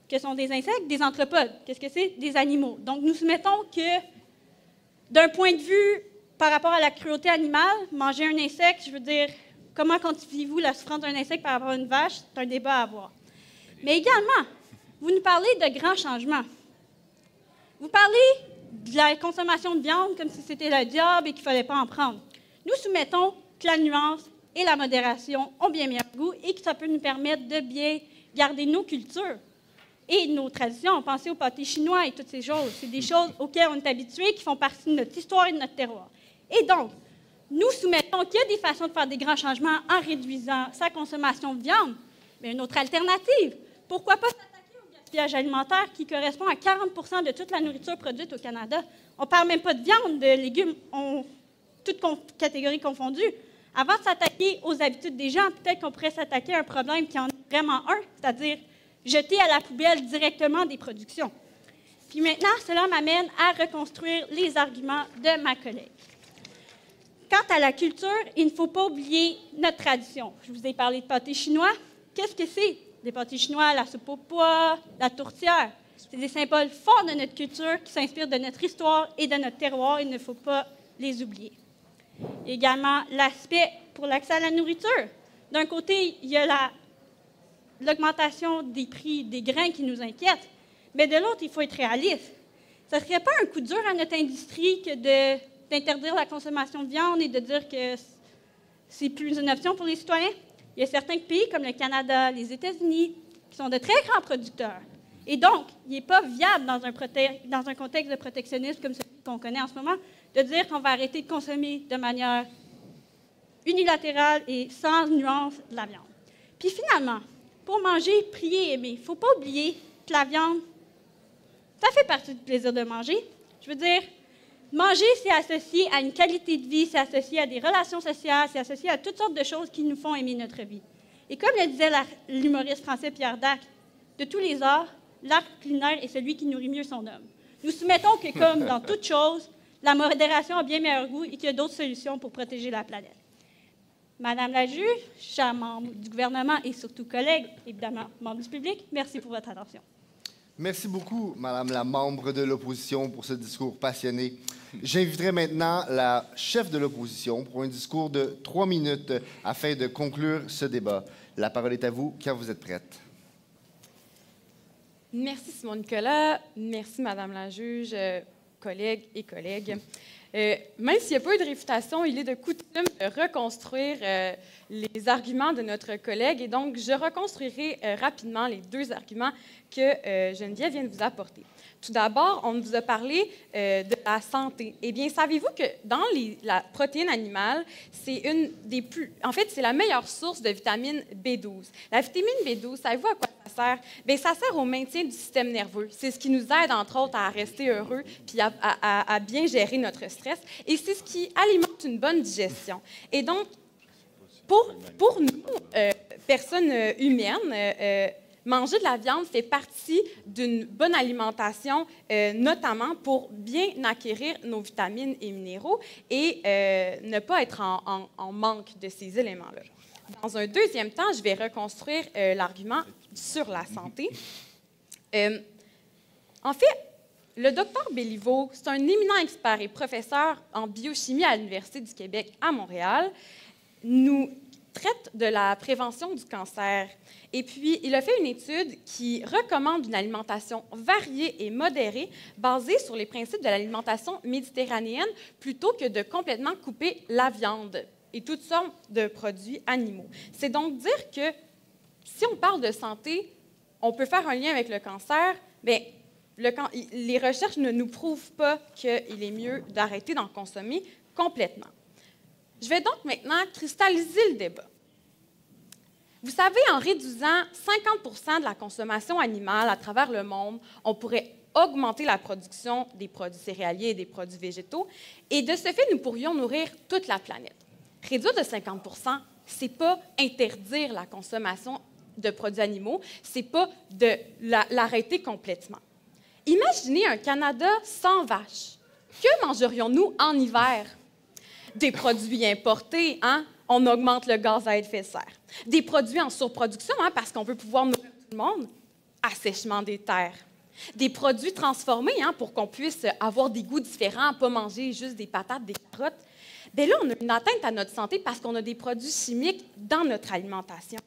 que sont des insectes? Des anthropodes. Qu'est-ce que c'est? Des animaux. Donc, nous soumettons que, d'un point de vue par rapport à la cruauté animale, manger un insecte, je veux dire, comment quantifiez-vous la souffrance d'un insecte par rapport à une vache? C'est un débat à avoir. Mais également, vous nous parlez de grands changements. Vous parlez de la consommation de viande comme si c'était le diable et qu'il ne fallait pas en prendre. Nous soumettons que la nuance et la modération ont bien meilleur goût et que ça peut nous permettre de bien garder nos cultures et nos traditions. Pensez au pâté chinois et toutes ces choses. C'est des choses auxquelles on est habitué, qui font partie de notre histoire et de notre terroir. Et donc, nous soumettons qu'il y a des façons de faire des grands changements en réduisant sa consommation de viande. Mais une autre alternative, pourquoi pas s'attaquer au gaspillage alimentaire qui correspond à 40 % de toute la nourriture produite au Canada? On ne parle même pas de viande, de légumes, toutes catégories confondues. Avant de s'attaquer aux habitudes des gens, peut-être qu'on pourrait s'attaquer à un problème qui en est vraiment un, c'est-à-dire jeter à la poubelle directement des productions. Puis maintenant, cela m'amène à reconstruire les arguments de ma collègue. Quant à la culture, il ne faut pas oublier notre tradition. Je vous ai parlé de pâté chinois. Qu'est-ce que c'est? Des pâtés chinois, la soupe au pois, la tourtière. C'est des symboles forts de notre culture qui s'inspirent de notre histoire et de notre terroir. Il ne faut pas les oublier. Également, l'aspect pour l'accès à la nourriture. D'un côté, il y a l'augmentation des prix des grains qui nous inquiète, mais de l'autre, il faut être réaliste. Ce ne serait pas un coup dur à notre industrie que d'interdire la consommation de viande et de dire que c'est plus une option pour les citoyens? Il y a certains pays, comme le Canada, les États-Unis, qui sont de très grands producteurs. Et donc, il n'est pas viable dans un contexte de protectionnisme comme celui qu'on connaît en ce moment, de dire qu'on va arrêter de consommer de manière unilatérale et sans nuance de la viande. Puis finalement, pour manger, prier, aimer, il ne faut pas oublier que la viande, ça fait partie du plaisir de manger. Je veux dire, manger, c'est associé à une qualité de vie, c'est associé à des relations sociales, c'est associé à toutes sortes de choses qui nous font aimer notre vie. Et comme le disait l'humoriste français Pierre Dac, de tous les arts, l'art culinaire est celui qui nourrit mieux son homme. Nous soumettons que, comme dans toute chose, la modération a bien meilleur goût et qu'il y a d'autres solutions pour protéger la planète. Madame la juge, chers membres du gouvernement et surtout collègues, évidemment membres du public, merci pour votre attention. Merci beaucoup, Madame la membre de l'opposition, pour ce discours passionné. J'inviterai maintenant la chef de l'opposition pour un discours de 3 minutes afin de conclure ce débat. La parole est à vous quand vous êtes prête. Merci, Simon-Nicolas. Merci, Madame la juge, collègues et collègues. Même s'il n'y a pas eu de réfutation, il est de coutume de reconstruire les arguments de notre collègue. Et donc, je reconstruirai rapidement les 2 arguments que Geneviève vient de vous apporter. Tout d'abord, on vous a parlé de la santé. Eh bien, savez-vous que dans la protéine animale, c'est une des plus... En fait, c'est la meilleure source de vitamine B12. La vitamine B12, savez-vous à quoi ça sert? Bien, ça sert au maintien du système nerveux. C'est ce qui nous aide, entre autres, à rester heureux puis à bien gérer notre stress. Et c'est ce qui alimente une bonne digestion. Et donc, pour nous, personnes humaines, manger de la viande fait partie d'une bonne alimentation, notamment pour bien acquérir nos vitamines et minéraux et ne pas être en manque de ces éléments-là. Dans un deuxième temps, je vais reconstruire l'argument sur la santé. En fait, le docteur Béliveau, c'est un éminent expert et professeur en biochimie à l'Université du Québec à Montréal, nous traite de la prévention du cancer. Et puis, il a fait une étude qui recommande une alimentation variée et modérée basée sur les principes de l'alimentation méditerranéenne plutôt que de complètement couper la viande et toutes sortes de produits animaux. C'est donc dire que si on parle de santé, on peut faire un lien avec le cancer, bien, les recherches ne nous prouvent pas qu'il est mieux d'arrêter d'en consommer complètement. Je vais donc maintenant cristalliser le débat. Vous savez, en réduisant 50 % de la consommation animale à travers le monde, on pourrait augmenter la production des produits céréaliers et des produits végétaux, et de ce fait, nous pourrions nourrir toute la planète. Réduire de 50 %, ce n'est pas interdire la consommation de produits animaux, ce n'est pas de l'arrêter complètement. Imaginez un Canada sans vaches. Que mangerions-nous en hiver? Des produits importés, hein? On augmente le gaz à effet de serre. Des produits en surproduction, hein, parce qu'on veut pouvoir nourrir tout le monde. assèchement des terres. Des produits transformés pour qu'on puisse avoir des goûts différents, pas manger juste des patates, des carottes. Bien là, on a une atteinte à notre santé parce qu'on a des produits chimiques dans notre alimentation.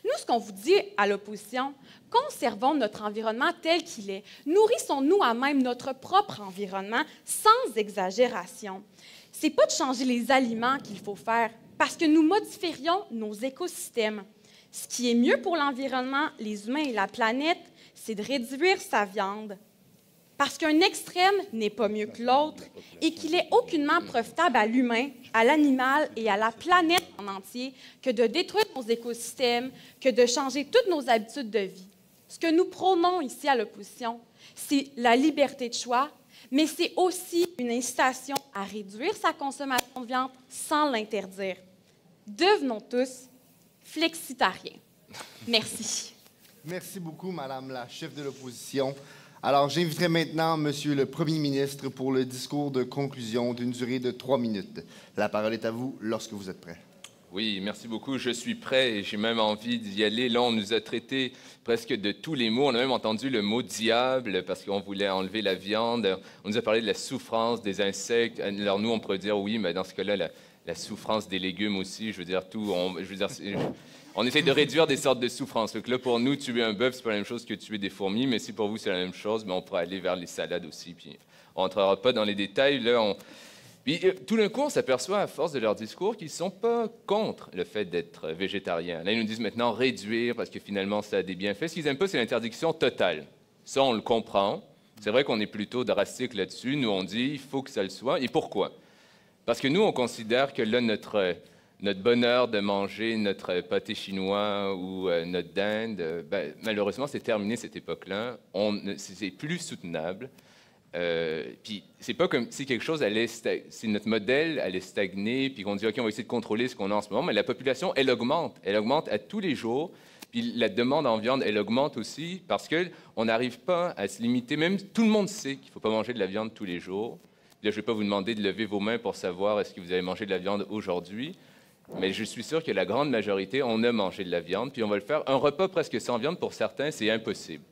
Nous, ce qu'on vous dit à l'opposition, conservons notre environnement tel qu'il est. Nourrissons-nous à même notre propre environnement sans exagération. Ce n'est pas de changer les aliments qu'il faut faire parce que nous modifierions nos écosystèmes. Ce qui est mieux pour l'environnement, les humains et la planète, c'est de réduire sa viande. Parce qu'un extrême n'est pas mieux que l'autre et qu'il est aucunement profitable à l'humain, à l'animal et à la planète en entier que de détruire nos écosystèmes, que de changer toutes nos habitudes de vie. Ce que nous prônons ici à l'opposition, c'est la liberté de choix, mais c'est aussi une incitation à réduire sa consommation de viande sans l'interdire. Devenons tous flexitariens. Merci. Merci beaucoup, Madame la chef de l'opposition. Alors, j'inviterai maintenant Monsieur le Premier ministre pour le discours de conclusion d'une durée de 3 minutes. La parole est à vous lorsque vous êtes prêt. Oui, merci beaucoup. Je suis prêt et j'ai même envie d'y aller. Là, on nous a traité presque de tous les mots. On a même entendu le mot diable parce qu'on voulait enlever la viande. On nous a parlé de la souffrance des insectes. Alors, nous, on pourrait dire oui, mais dans ce cas-là, la souffrance des légumes aussi. Je veux dire, tout. On essaie de réduire des sortes de souffrances. Donc là, pour nous, tuer un bœuf, c'est pas la même chose que tuer des fourmis, mais si pour vous, c'est la même chose, mais on pourrait aller vers les salades aussi. Puis on rentrera pas dans les détails. Là, Puis tout d'un coup, on s'aperçoit, à force de leur discours, qu'ils ne sont pas contre le fait d'être végétariens. Là, ils nous disent maintenant réduire parce que finalement, ça a des bienfaits. Ce qu'ils n'aiment pas, c'est l'interdiction totale. Ça, on le comprend. C'est vrai qu'on est plutôt drastique là-dessus. Nous, on dit il faut que ça le soit. Et pourquoi? Parce que nous, on considère que là, notre bonheur de manger notre pâté chinois ou notre dinde, malheureusement, c'est terminé cette époque-là. C'est plus soutenable. Puis c'est pas comme si quelque chose si notre modèle allait stagner, puis qu'on dit OK, on va essayer de contrôler ce qu'on a en ce moment, mais la population, elle augmente à tous les jours. Puis la demande en viande, elle augmente aussi parce qu'on n'arrive pas à se limiter. Même tout le monde sait qu'il ne faut pas manger de la viande tous les jours. Là, je ne vais pas vous demander de lever vos mains pour savoir est-ce que vous avez mangé de la viande aujourd'hui. Mais je suis sûr que la grande majorité, on a mangé de la viande, puis on va le faire. Un repas presque sans viande, pour certains, c'est impossible.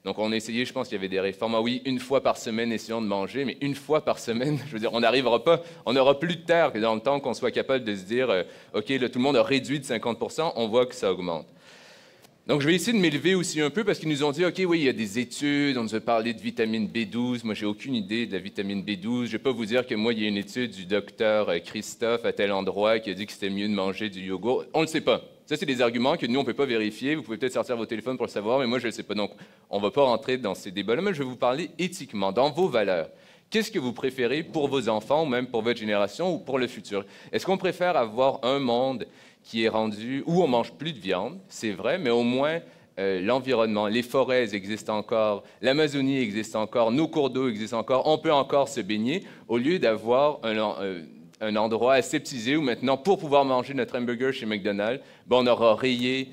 Donc, on a essayé, je pense qu'il y avait des réformes. Ah oui, 1 fois par semaine, essayons de manger, mais 1 fois par semaine, je veux dire, on n'arrivera pas, on n'aura plus de terre que dans le temps qu'on soit capable de se dire, OK, là, tout le monde a réduit de 50 %, on voit que ça augmente. Donc, je vais essayer de m'élever aussi un peu parce qu'ils nous ont dit, OK, oui, il y a des études, on nous a parlé de vitamine B12. Moi, j'ai aucune idée de la vitamine B12. Je ne vais pas vous dire que moi, il y a une étude du docteur Christophe à tel endroit qui a dit que c'était mieux de manger du yogourt. On ne le sait pas. Ça, c'est des arguments que nous, on ne peut pas vérifier. Vous pouvez peut-être sortir vos téléphones pour le savoir, mais moi, je ne le sais pas. Donc, on ne va pas rentrer dans ces débats-là, mais je vais vous parler éthiquement, dans vos valeurs. Qu'est-ce que vous préférez pour vos enfants ou même pour votre génération ou pour le futur? Est-ce qu'on préfère avoir un monde qui est rendu où on mange plus de viande, c'est vrai, mais au moins l'environnement, les forêts existent encore, l'Amazonie existe encore, nos cours d'eau existent encore, on peut encore se baigner, au lieu d'avoir un endroit aseptisé où maintenant, pour pouvoir manger notre hamburger chez McDonald's, on aura rayé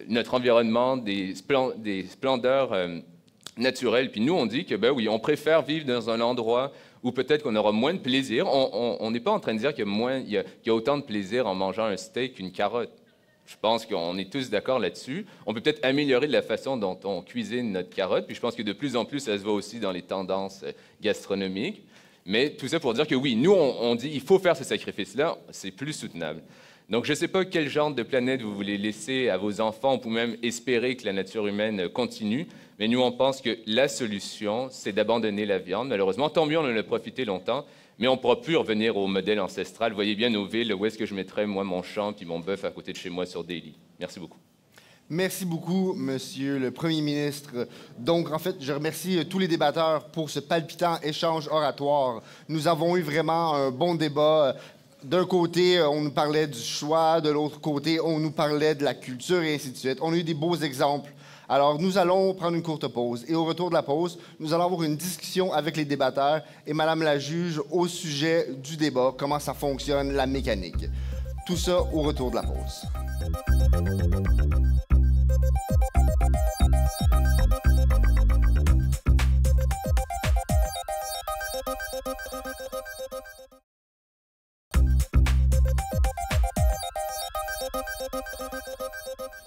notre environnement des splendeurs naturelles. Puis nous, on dit que, oui, on préfère vivre dans un endroit où peut-être qu'on aura moins de plaisir. On n'est pas en train de dire qu'il y a autant de plaisir en mangeant un steak qu'une carotte. Je pense qu'on est tous d'accord là-dessus. On peut peut-être améliorer la façon dont on cuisine notre carotte, puis je pense que de plus en plus, ça se voit aussi dans les tendances gastronomiques. Mais tout ça pour dire que oui, nous, on dit il faut faire ce sacrifice-là, c'est plus soutenable. Donc, je ne sais pas quel genre de planète vous voulez laisser à vos enfants, ou même espérer que la nature humaine continue, mais nous, on pense que la solution, c'est d'abandonner la viande. Malheureusement, tant mieux, on en a profité longtemps, mais on ne pourra plus revenir au modèle ancestral. Vous voyez bien nos villes, où est-ce que je mettrais, moi, mon champ puis mon bœuf à côté de chez moi sur des lits. Merci beaucoup. Merci beaucoup, Monsieur le Premier ministre. Donc, en fait, je remercie tous les débatteurs pour ce palpitant échange oratoire. Nous avons eu vraiment un bon débat. D'un côté, on nous parlait du choix, de l'autre côté, on nous parlait de la culture et ainsi de suite. On a eu des beaux exemples. Alors, nous allons prendre une courte pause. Et au retour de la pause, nous allons avoir une discussion avec les débatteurs et Madame la juge au sujet du débat, comment ça fonctionne, la mécanique. Tout ça au retour de la pause.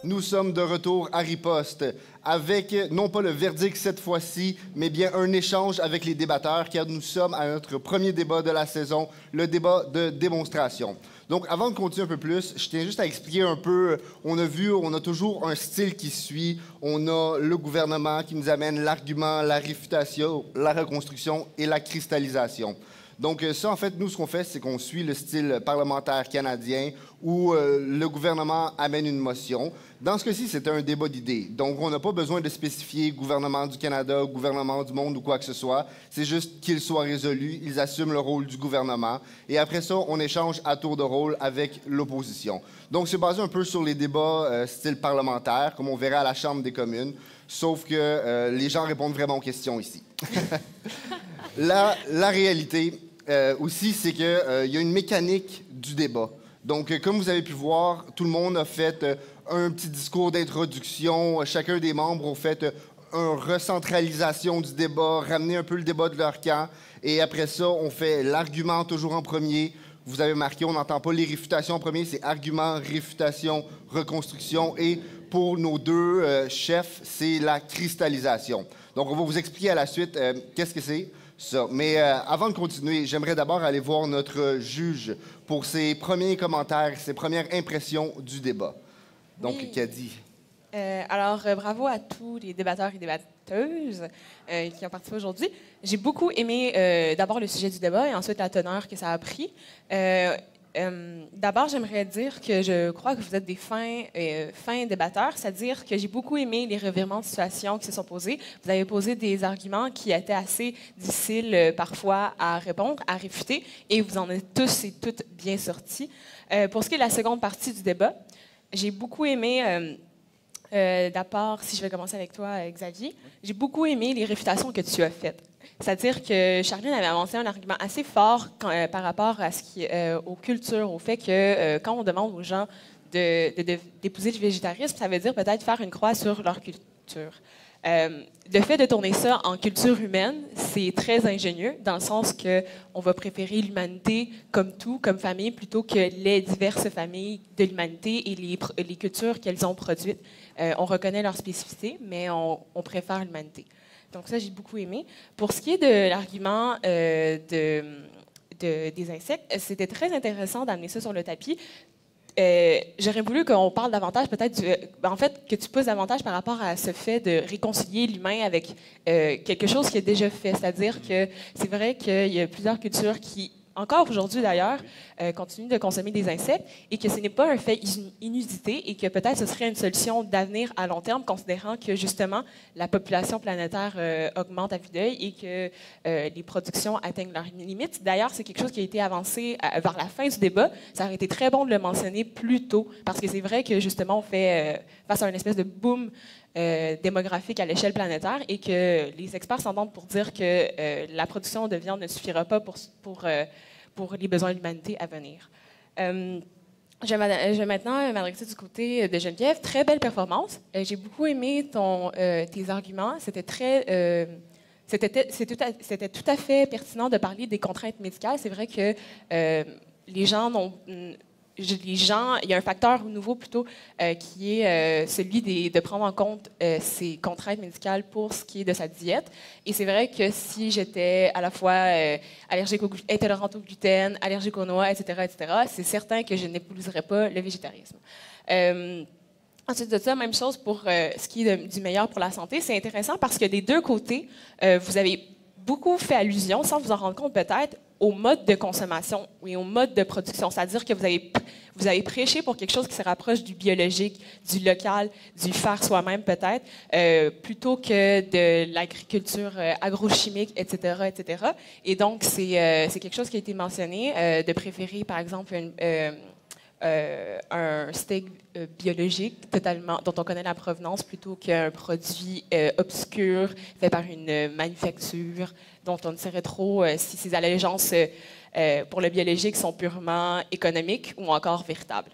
Nous sommes de retour à Riposte avec, non pas le verdict cette fois-ci, mais bien un échange avec les débatteurs, car nous sommes à notre premier débat de la saison, le débat de démonstration. Donc, avant de continuer un peu plus, je tiens juste à expliquer un peu, on a toujours un style qui suit. On a le gouvernement qui nous amène l'argument, la réfutation, la reconstruction et la cristallisation. Donc ça, en fait, nous, ce qu'on fait, c'est qu'on suit le style parlementaire canadien où le gouvernement amène une motion. Dans ce cas-ci, c'était un débat d'idées. Donc, on n'a pas besoin de spécifier gouvernement du Canada, gouvernement du monde ou quoi que ce soit. C'est juste qu'il soit résolu, ils assument le rôle du gouvernement. Et après ça, on échange à tour de rôle avec l'opposition. Donc, c'est basé un peu sur les débats style parlementaire, comme on verrait à la Chambre des communes, sauf que les gens répondent vraiment aux questions ici. La réalité... aussi, c'est qu'il y a une mécanique du débat. Donc, comme vous avez pu voir, tout le monde a fait un petit discours d'introduction. Chacun des membres a fait une recentralisation du débat, ramener un peu le débat de leur camp. Et après ça, on fait l'argument toujours en premier. Vous avez marqué, on n'entend pas les réfutations en premier, c'est argument, réfutation, reconstruction. Et pour nos deux chefs, c'est la cristallisation. Donc, on va vous expliquer à la suite qu'est-ce que c'est. Ça. Mais avant de continuer, j'aimerais d'abord aller voir notre juge pour ses premiers commentaires, ses premières impressions du débat. Donc, Oui. Caddy. Alors, bravo à tous les débatteurs et débatteuses qui ont participé aujourd'hui. J'ai beaucoup aimé d'abord le sujet du débat et ensuite la teneur que ça a pris. D'abord, j'aimerais dire que je crois que vous êtes des fins débatteurs, c'est-à-dire que j'ai beaucoup aimé les revirements de situation qui se sont posés. Vous avez posé des arguments qui étaient assez difficiles parfois à répondre, à réfuter, et vous en êtes tous et toutes bien sortis. Pour ce qui est de la seconde partie du débat, j'ai beaucoup aimé... d'abord, si je vais commencer avec toi, Xavier, j'ai beaucoup aimé les réfutations que tu as faites. C'est-à-dire que Charline avait avancé un argument assez fort par rapport à aux cultures, au fait que quand on demande aux gens d'épouser le végétarisme, ça veut dire peut-être faire une croix sur leur culture. Le fait de tourner ça en culture humaine, c'est très ingénieux, dans le sens qu'on va préférer l'humanité comme tout, comme famille, plutôt que les diverses familles de l'humanité et les cultures qu'elles ont produites. On reconnaît leur spécificité, mais on préfère l'humanité. Donc ça, j'ai beaucoup aimé. Pour ce qui est de l'argument des insectes, c'était très intéressant d'amener ça sur le tapis. J'aurais voulu qu'on parle davantage, peut-être, en fait, que tu poses davantage par rapport à ce fait de réconcilier l'humain avec quelque chose qui est déjà fait. C'est-à-dire que c'est vrai qu'il y a plusieurs cultures qui, encore aujourd'hui d'ailleurs, continuent de consommer des insectes et que ce n'est pas un fait inusité et que peut-être ce serait une solution d'avenir à long terme, considérant que justement la population planétaire augmente à vue d'œil et que les productions atteignent leurs limites. D'ailleurs, c'est quelque chose qui a été avancé vers la fin du débat. Ça aurait été très bon de le mentionner plus tôt parce que c'est vrai que justement on fait face à une espèce de boom démographique à l'échelle planétaire et que les experts s'entendent pour dire que la production de viande ne suffira pas pour les besoins de l'humanité à venir. Je vais maintenant m'adresser du côté de Geneviève. Très belle performance. J'ai beaucoup aimé tes arguments. C'était tout à fait pertinent de parler des contraintes médicales. C'est vrai que les gens il y a un facteur nouveau plutôt qui est celui de prendre en compte ces contraintes médicales pour ce qui est de sa diète. Et c'est vrai que si j'étais à la fois intolérante au gluten, allergique aux noix, etc., c'est certain que je n'épouserais pas le végétarisme. Ensuite de ça, même chose pour ce qui est du meilleur pour la santé. C'est intéressant parce que des deux côtés, vous avez beaucoup fait allusion, sans vous en rendre compte peut-être, au mode de consommation et au mode de production. C'est-à-dire que vous avez prêché pour quelque chose qui se rapproche du biologique, du local, du faire soi-même peut-être, plutôt que de l'agriculture agrochimique, etc., etc. Et donc, c'est quelque chose qui a été mentionné, de préférer, par exemple, un steak biologique totalement, dont on connaît la provenance plutôt qu'un produit obscur fait par une manufacture dont on ne saurait trop si ses allégeances pour le biologique sont purement économiques ou encore véritables.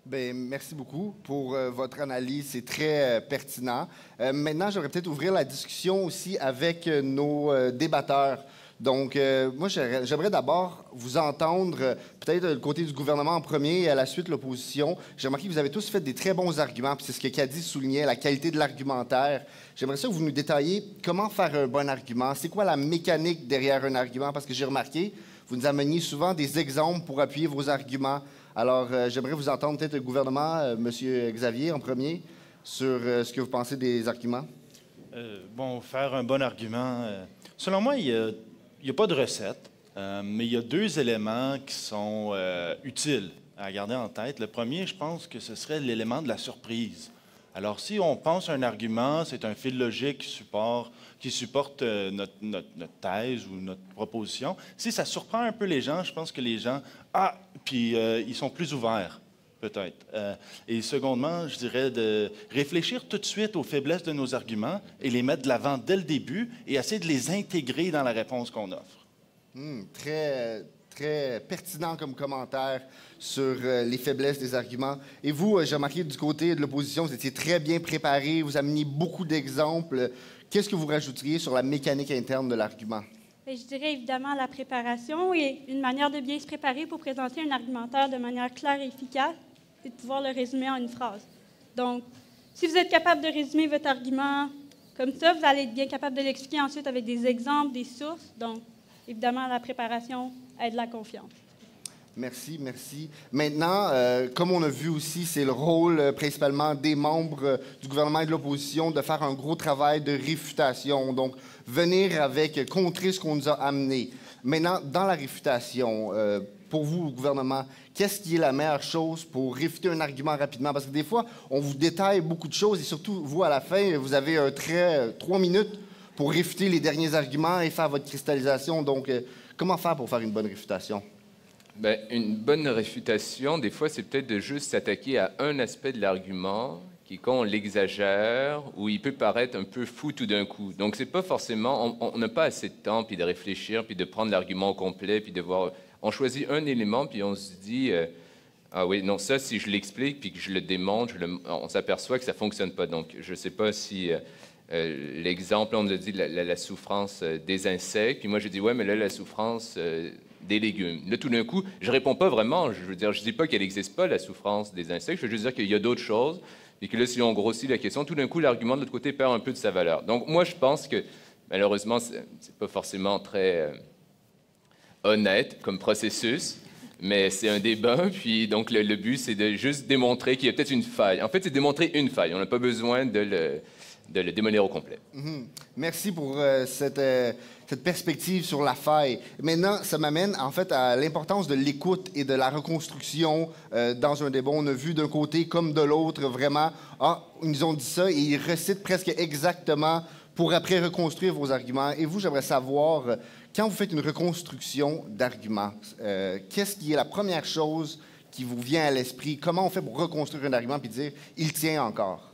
Bien, merci beaucoup pour votre analyse. C'est très pertinent. Maintenant, j'aimerais peut-être ouvrir la discussion aussi avec nos débatteurs. Donc, moi, j'aimerais d'abord vous entendre, peut-être le côté du gouvernement en premier et à la suite l'opposition. J'ai remarqué que vous avez tous fait des très bons arguments, puis c'est ce que Caddy soulignait, la qualité de l'argumentaire. J'aimerais ça que vous nous détailliez comment faire un bon argument. C'est quoi la mécanique derrière un argument? Parce que j'ai remarqué, vous nous ameniez souvent des exemples pour appuyer vos arguments. Alors, j'aimerais vous entendre peut-être le gouvernement, M. Xavier en premier, sur ce que vous pensez des arguments. Bon, faire un bon argument, selon moi, il n'y a pas de recette, mais il y a deux éléments qui sont utiles à garder en tête. Le premier, je pense que ce serait l'élément de la surprise. Alors, si on pense à un argument, c'est un fil logique qui supporte notre thèse ou notre proposition. Si ça surprend un peu les gens, je pense que les gens, puis ils sont plus ouverts, peut-être. Et secondement, je dirais de réfléchir tout de suite aux faiblesses de nos arguments et les mettre de l'avant dès le début et essayer de les intégrer dans la réponse qu'on offre. Très, très pertinent comme commentaire sur les faiblesses des arguments. Et vous, j'ai remarqué du côté de l'opposition, vous étiez très bien préparé, vous ameniez beaucoup d'exemples. Qu'est-ce que vous rajouteriez sur la mécanique interne de l'argument? Bien, je dirais évidemment la préparation et une manière de bien se préparer pour présenter un argumentaire de manière claire et efficace et de pouvoir le résumer en une phrase. Donc, si vous êtes capable de résumer votre argument comme ça, vous allez être bien capable de l'expliquer ensuite avec des exemples, des sources. Donc, évidemment, la préparation aide la confiance. Merci, merci. Maintenant, comme on a vu aussi, c'est le rôle principalement des membres du gouvernement et de l'opposition de faire un gros travail de réfutation. Donc, venir contrer ce qu'on nous a amené. Maintenant, dans la réfutation, pour vous, le gouvernement, qu'est-ce qui est la meilleure chose pour réfuter un argument rapidement? Parce que des fois, on vous détaille beaucoup de choses et surtout, vous, à la fin, vous avez 3 minutes pour réfuter les derniers arguments et faire votre cristallisation. Donc, comment faire pour faire une bonne réfutation? Bien, une bonne réfutation, des fois, c'est peut-être de juste s'attaquer à un aspect de l'argument qui, quand on l'exagère, ou il peut paraître un peu fou tout d'un coup. Donc, c'est pas forcément... On n'a pas assez de temps, puis de réfléchir, puis de prendre l'argument au complet, puis de voir... On choisit un élément, puis on se dit... ah oui, non, ça, si je l'explique, puis que je le démontre, on s'aperçoit que ça fonctionne pas. Donc, je sais pas si... l'exemple, on nous a dit la souffrance des insectes, puis moi, j'ai dit, ouais, mais là, la souffrance... des légumes. Là, tout d'un coup, je réponds pas vraiment. Je veux dire, je dis pas qu'elle n'existe pas, la souffrance des insectes. Je veux juste dire qu'il y a d'autres choses. Et que là, si on grossit la question, tout d'un coup, l'argument de l'autre côté perd un peu de sa valeur. Donc, moi, je pense que, malheureusement, c'est pas forcément très honnête comme processus, mais c'est un débat. Puis, donc, le but, c'est de juste démontrer qu'il y a peut-être une faille. En fait, c'est démontrer une faille. On n'a pas besoin de le démolir au complet. Merci pour cette perspective sur la faille. Maintenant, ça m'amène en fait à l'importance de l'écoute et de la reconstruction dans un débat. On a vu d'un côté comme de l'autre vraiment, ils nous ont dit ça et ils recitent presque exactement pour après reconstruire vos arguments. Et vous, j'aimerais savoir, quand vous faites une reconstruction d'arguments, qu'est-ce qui est la première chose qui vous vient à l'esprit? Comment on fait pour reconstruire un argument puis dire « il tient encore » ?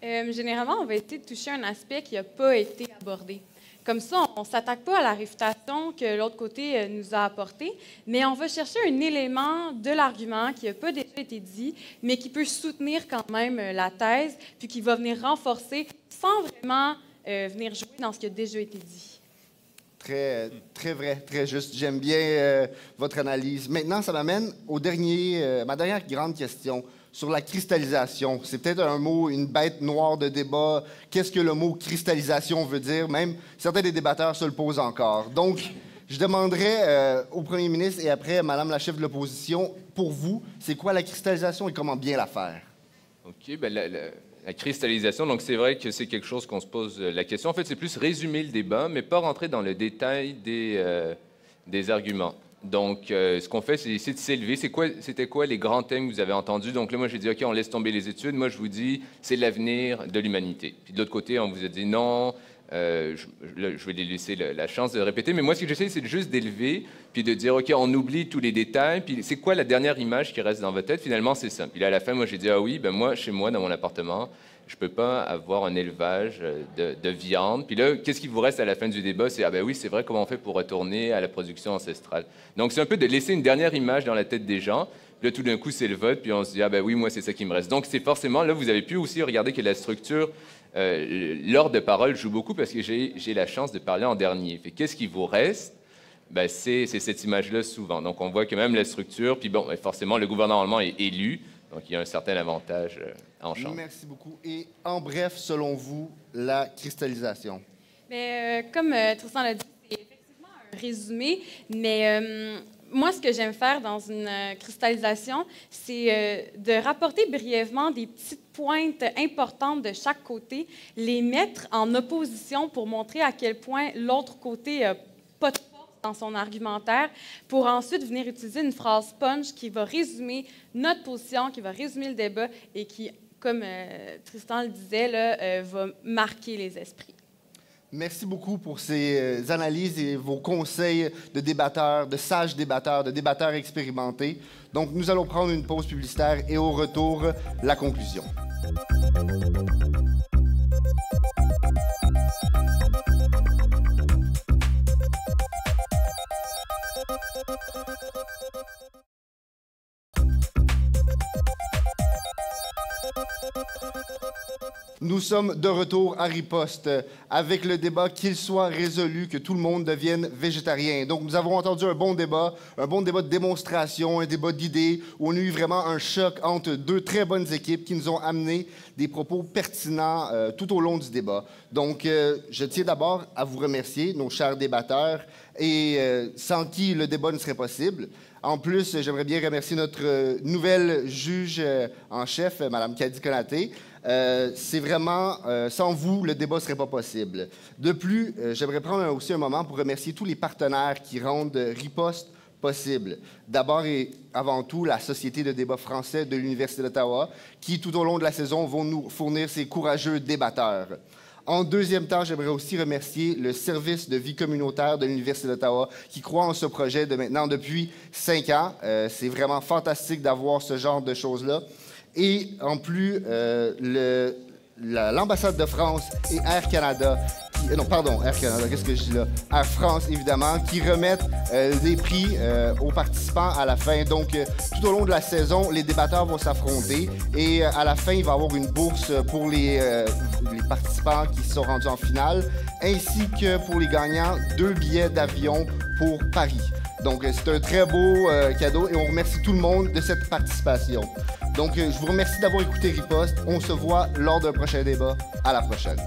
Généralement, on va essayer de toucher un aspect qui n'a pas été abordé. Comme ça, on ne s'attaque pas à la réfutation que l'autre côté nous a apportée, mais on va chercher un élément de l'argument qui n'a pas déjà été dit, mais qui peut soutenir quand même la thèse, puis qui va venir renforcer sans vraiment venir jouer dans ce qui a déjà été dit. Très, très vrai, très juste. J'aime bien votre analyse. Maintenant, ça m'amène ma dernière grande question. Sur la cristallisation, c'est peut-être un mot, une bête noire de débat. Qu'est-ce que le mot cristallisation veut dire? Même certains des débatteurs se le posent encore. Donc, je demanderais au premier ministre et après à Mme la chef de l'opposition, pour vous, c'est quoi la cristallisation et comment bien la faire? OK, bien, la cristallisation, donc c'est vrai que c'est quelque chose qu'on se pose la question. En fait, c'est plus résumer le débat, mais pas rentrer dans le détail des arguments. Donc, ce qu'on fait, c'est essayer de s'élever. C'était quoi les grands thèmes que vous avez entendus? Donc là, moi, j'ai dit, OK, on laisse tomber les études. Moi, je vous dis, c'est l'avenir de l'humanité. Puis de l'autre côté, on vous a dit, non, je vais les laisser la chance de répéter. Mais moi, ce que j'essaie, c'est juste d'élever, puis de dire, OK, on oublie tous les détails. Puis c'est quoi la dernière image qui reste dans votre tête? Finalement, c'est ça. Puis là, à la fin, moi, j'ai dit, ah oui, ben moi, chez moi, dans mon appartement, je ne peux pas avoir un élevage de viande. Puis là, qu'est-ce qui vous reste à la fin du débat? C'est, ah ben oui, c'est vrai, comment on fait pour retourner à la production ancestrale? Donc, c'est un peu de laisser une dernière image dans la tête des gens. Là, tout d'un coup, c'est le vote, puis on se dit, ah ben oui, moi, c'est ça qui me reste. Donc, c'est forcément, là, vous avez pu aussi regarder que la structure l'ordre de parole joue beaucoup parce que j'ai la chance de parler en dernier. Qu'est-ce qui vous reste? Ben, c'est cette image-là souvent. Donc, on voit que même la structure, puis bon, forcément, le gouvernement est élu, donc il y a un certain avantage en chambre. Merci beaucoup. Et en bref, selon vous, la cristallisation? Mais, comme Tristan l'a dit, c'est effectivement un résumé, mais moi, ce que j'aime faire dans une cristallisation, c'est de rapporter brièvement des petites pointes importantes de chaque côté, les mettre en opposition pour montrer à quel point l'autre côté n'a pas de force dans son argumentaire, pour ensuite venir utiliser une phrase punch qui va résumer notre position, qui va résumer le débat et qui, comme Tristan le disait, là, va marquer les esprits. Merci beaucoup pour ces analyses et vos conseils de débatteurs, de sages débatteurs, de débatteurs expérimentés. Donc, nous allons prendre une pause publicitaire et au retour, la conclusion. Nous sommes de retour à Riposte avec le débat qu'il soit résolu que tout le monde devienne végétarien. Donc, nous avons entendu un bon débat de démonstration, un débat d'idées où on a eu vraiment un choc entre deux très bonnes équipes qui nous ont amené des propos pertinents tout au long du débat. Donc, je tiens d'abord à vous remercier, nos chers débatteurs, et sans qui le débat ne serait possible. En plus, j'aimerais bien remercier notre nouvelle juge en chef, Mme Kadi Konaté. C'est vraiment, sans vous, le débat ne serait pas possible. De plus, j'aimerais prendre aussi un moment pour remercier tous les partenaires qui rendent Riposte possible. D'abord et avant tout, la Société de débat français de l'Université d'Ottawa, qui, tout au long de la saison, vont nous fournir ces courageux débatteurs. En deuxième temps, j'aimerais aussi remercier le service de vie communautaire de l'Université d'Ottawa qui croit en ce projet depuis 5 ans. C'est vraiment fantastique d'avoir ce genre de choses-là. Et en plus, l'ambassade de France et Air Canada, Air Canada, qu'est-ce que je dis là? Air France, évidemment, qui remettent des prix aux participants à la fin. Donc, tout au long de la saison, les débatteurs vont s'affronter et à la fin, il va y avoir une bourse pour les participants qui se sont rendus en finale, ainsi que pour les gagnants, 2 billets d'avion pour Paris. Donc, c'est un très beau cadeau et on remercie tout le monde de cette participation. Donc, je vous remercie d'avoir écouté Riposte. On se voit lors d'un prochain débat. À la prochaine.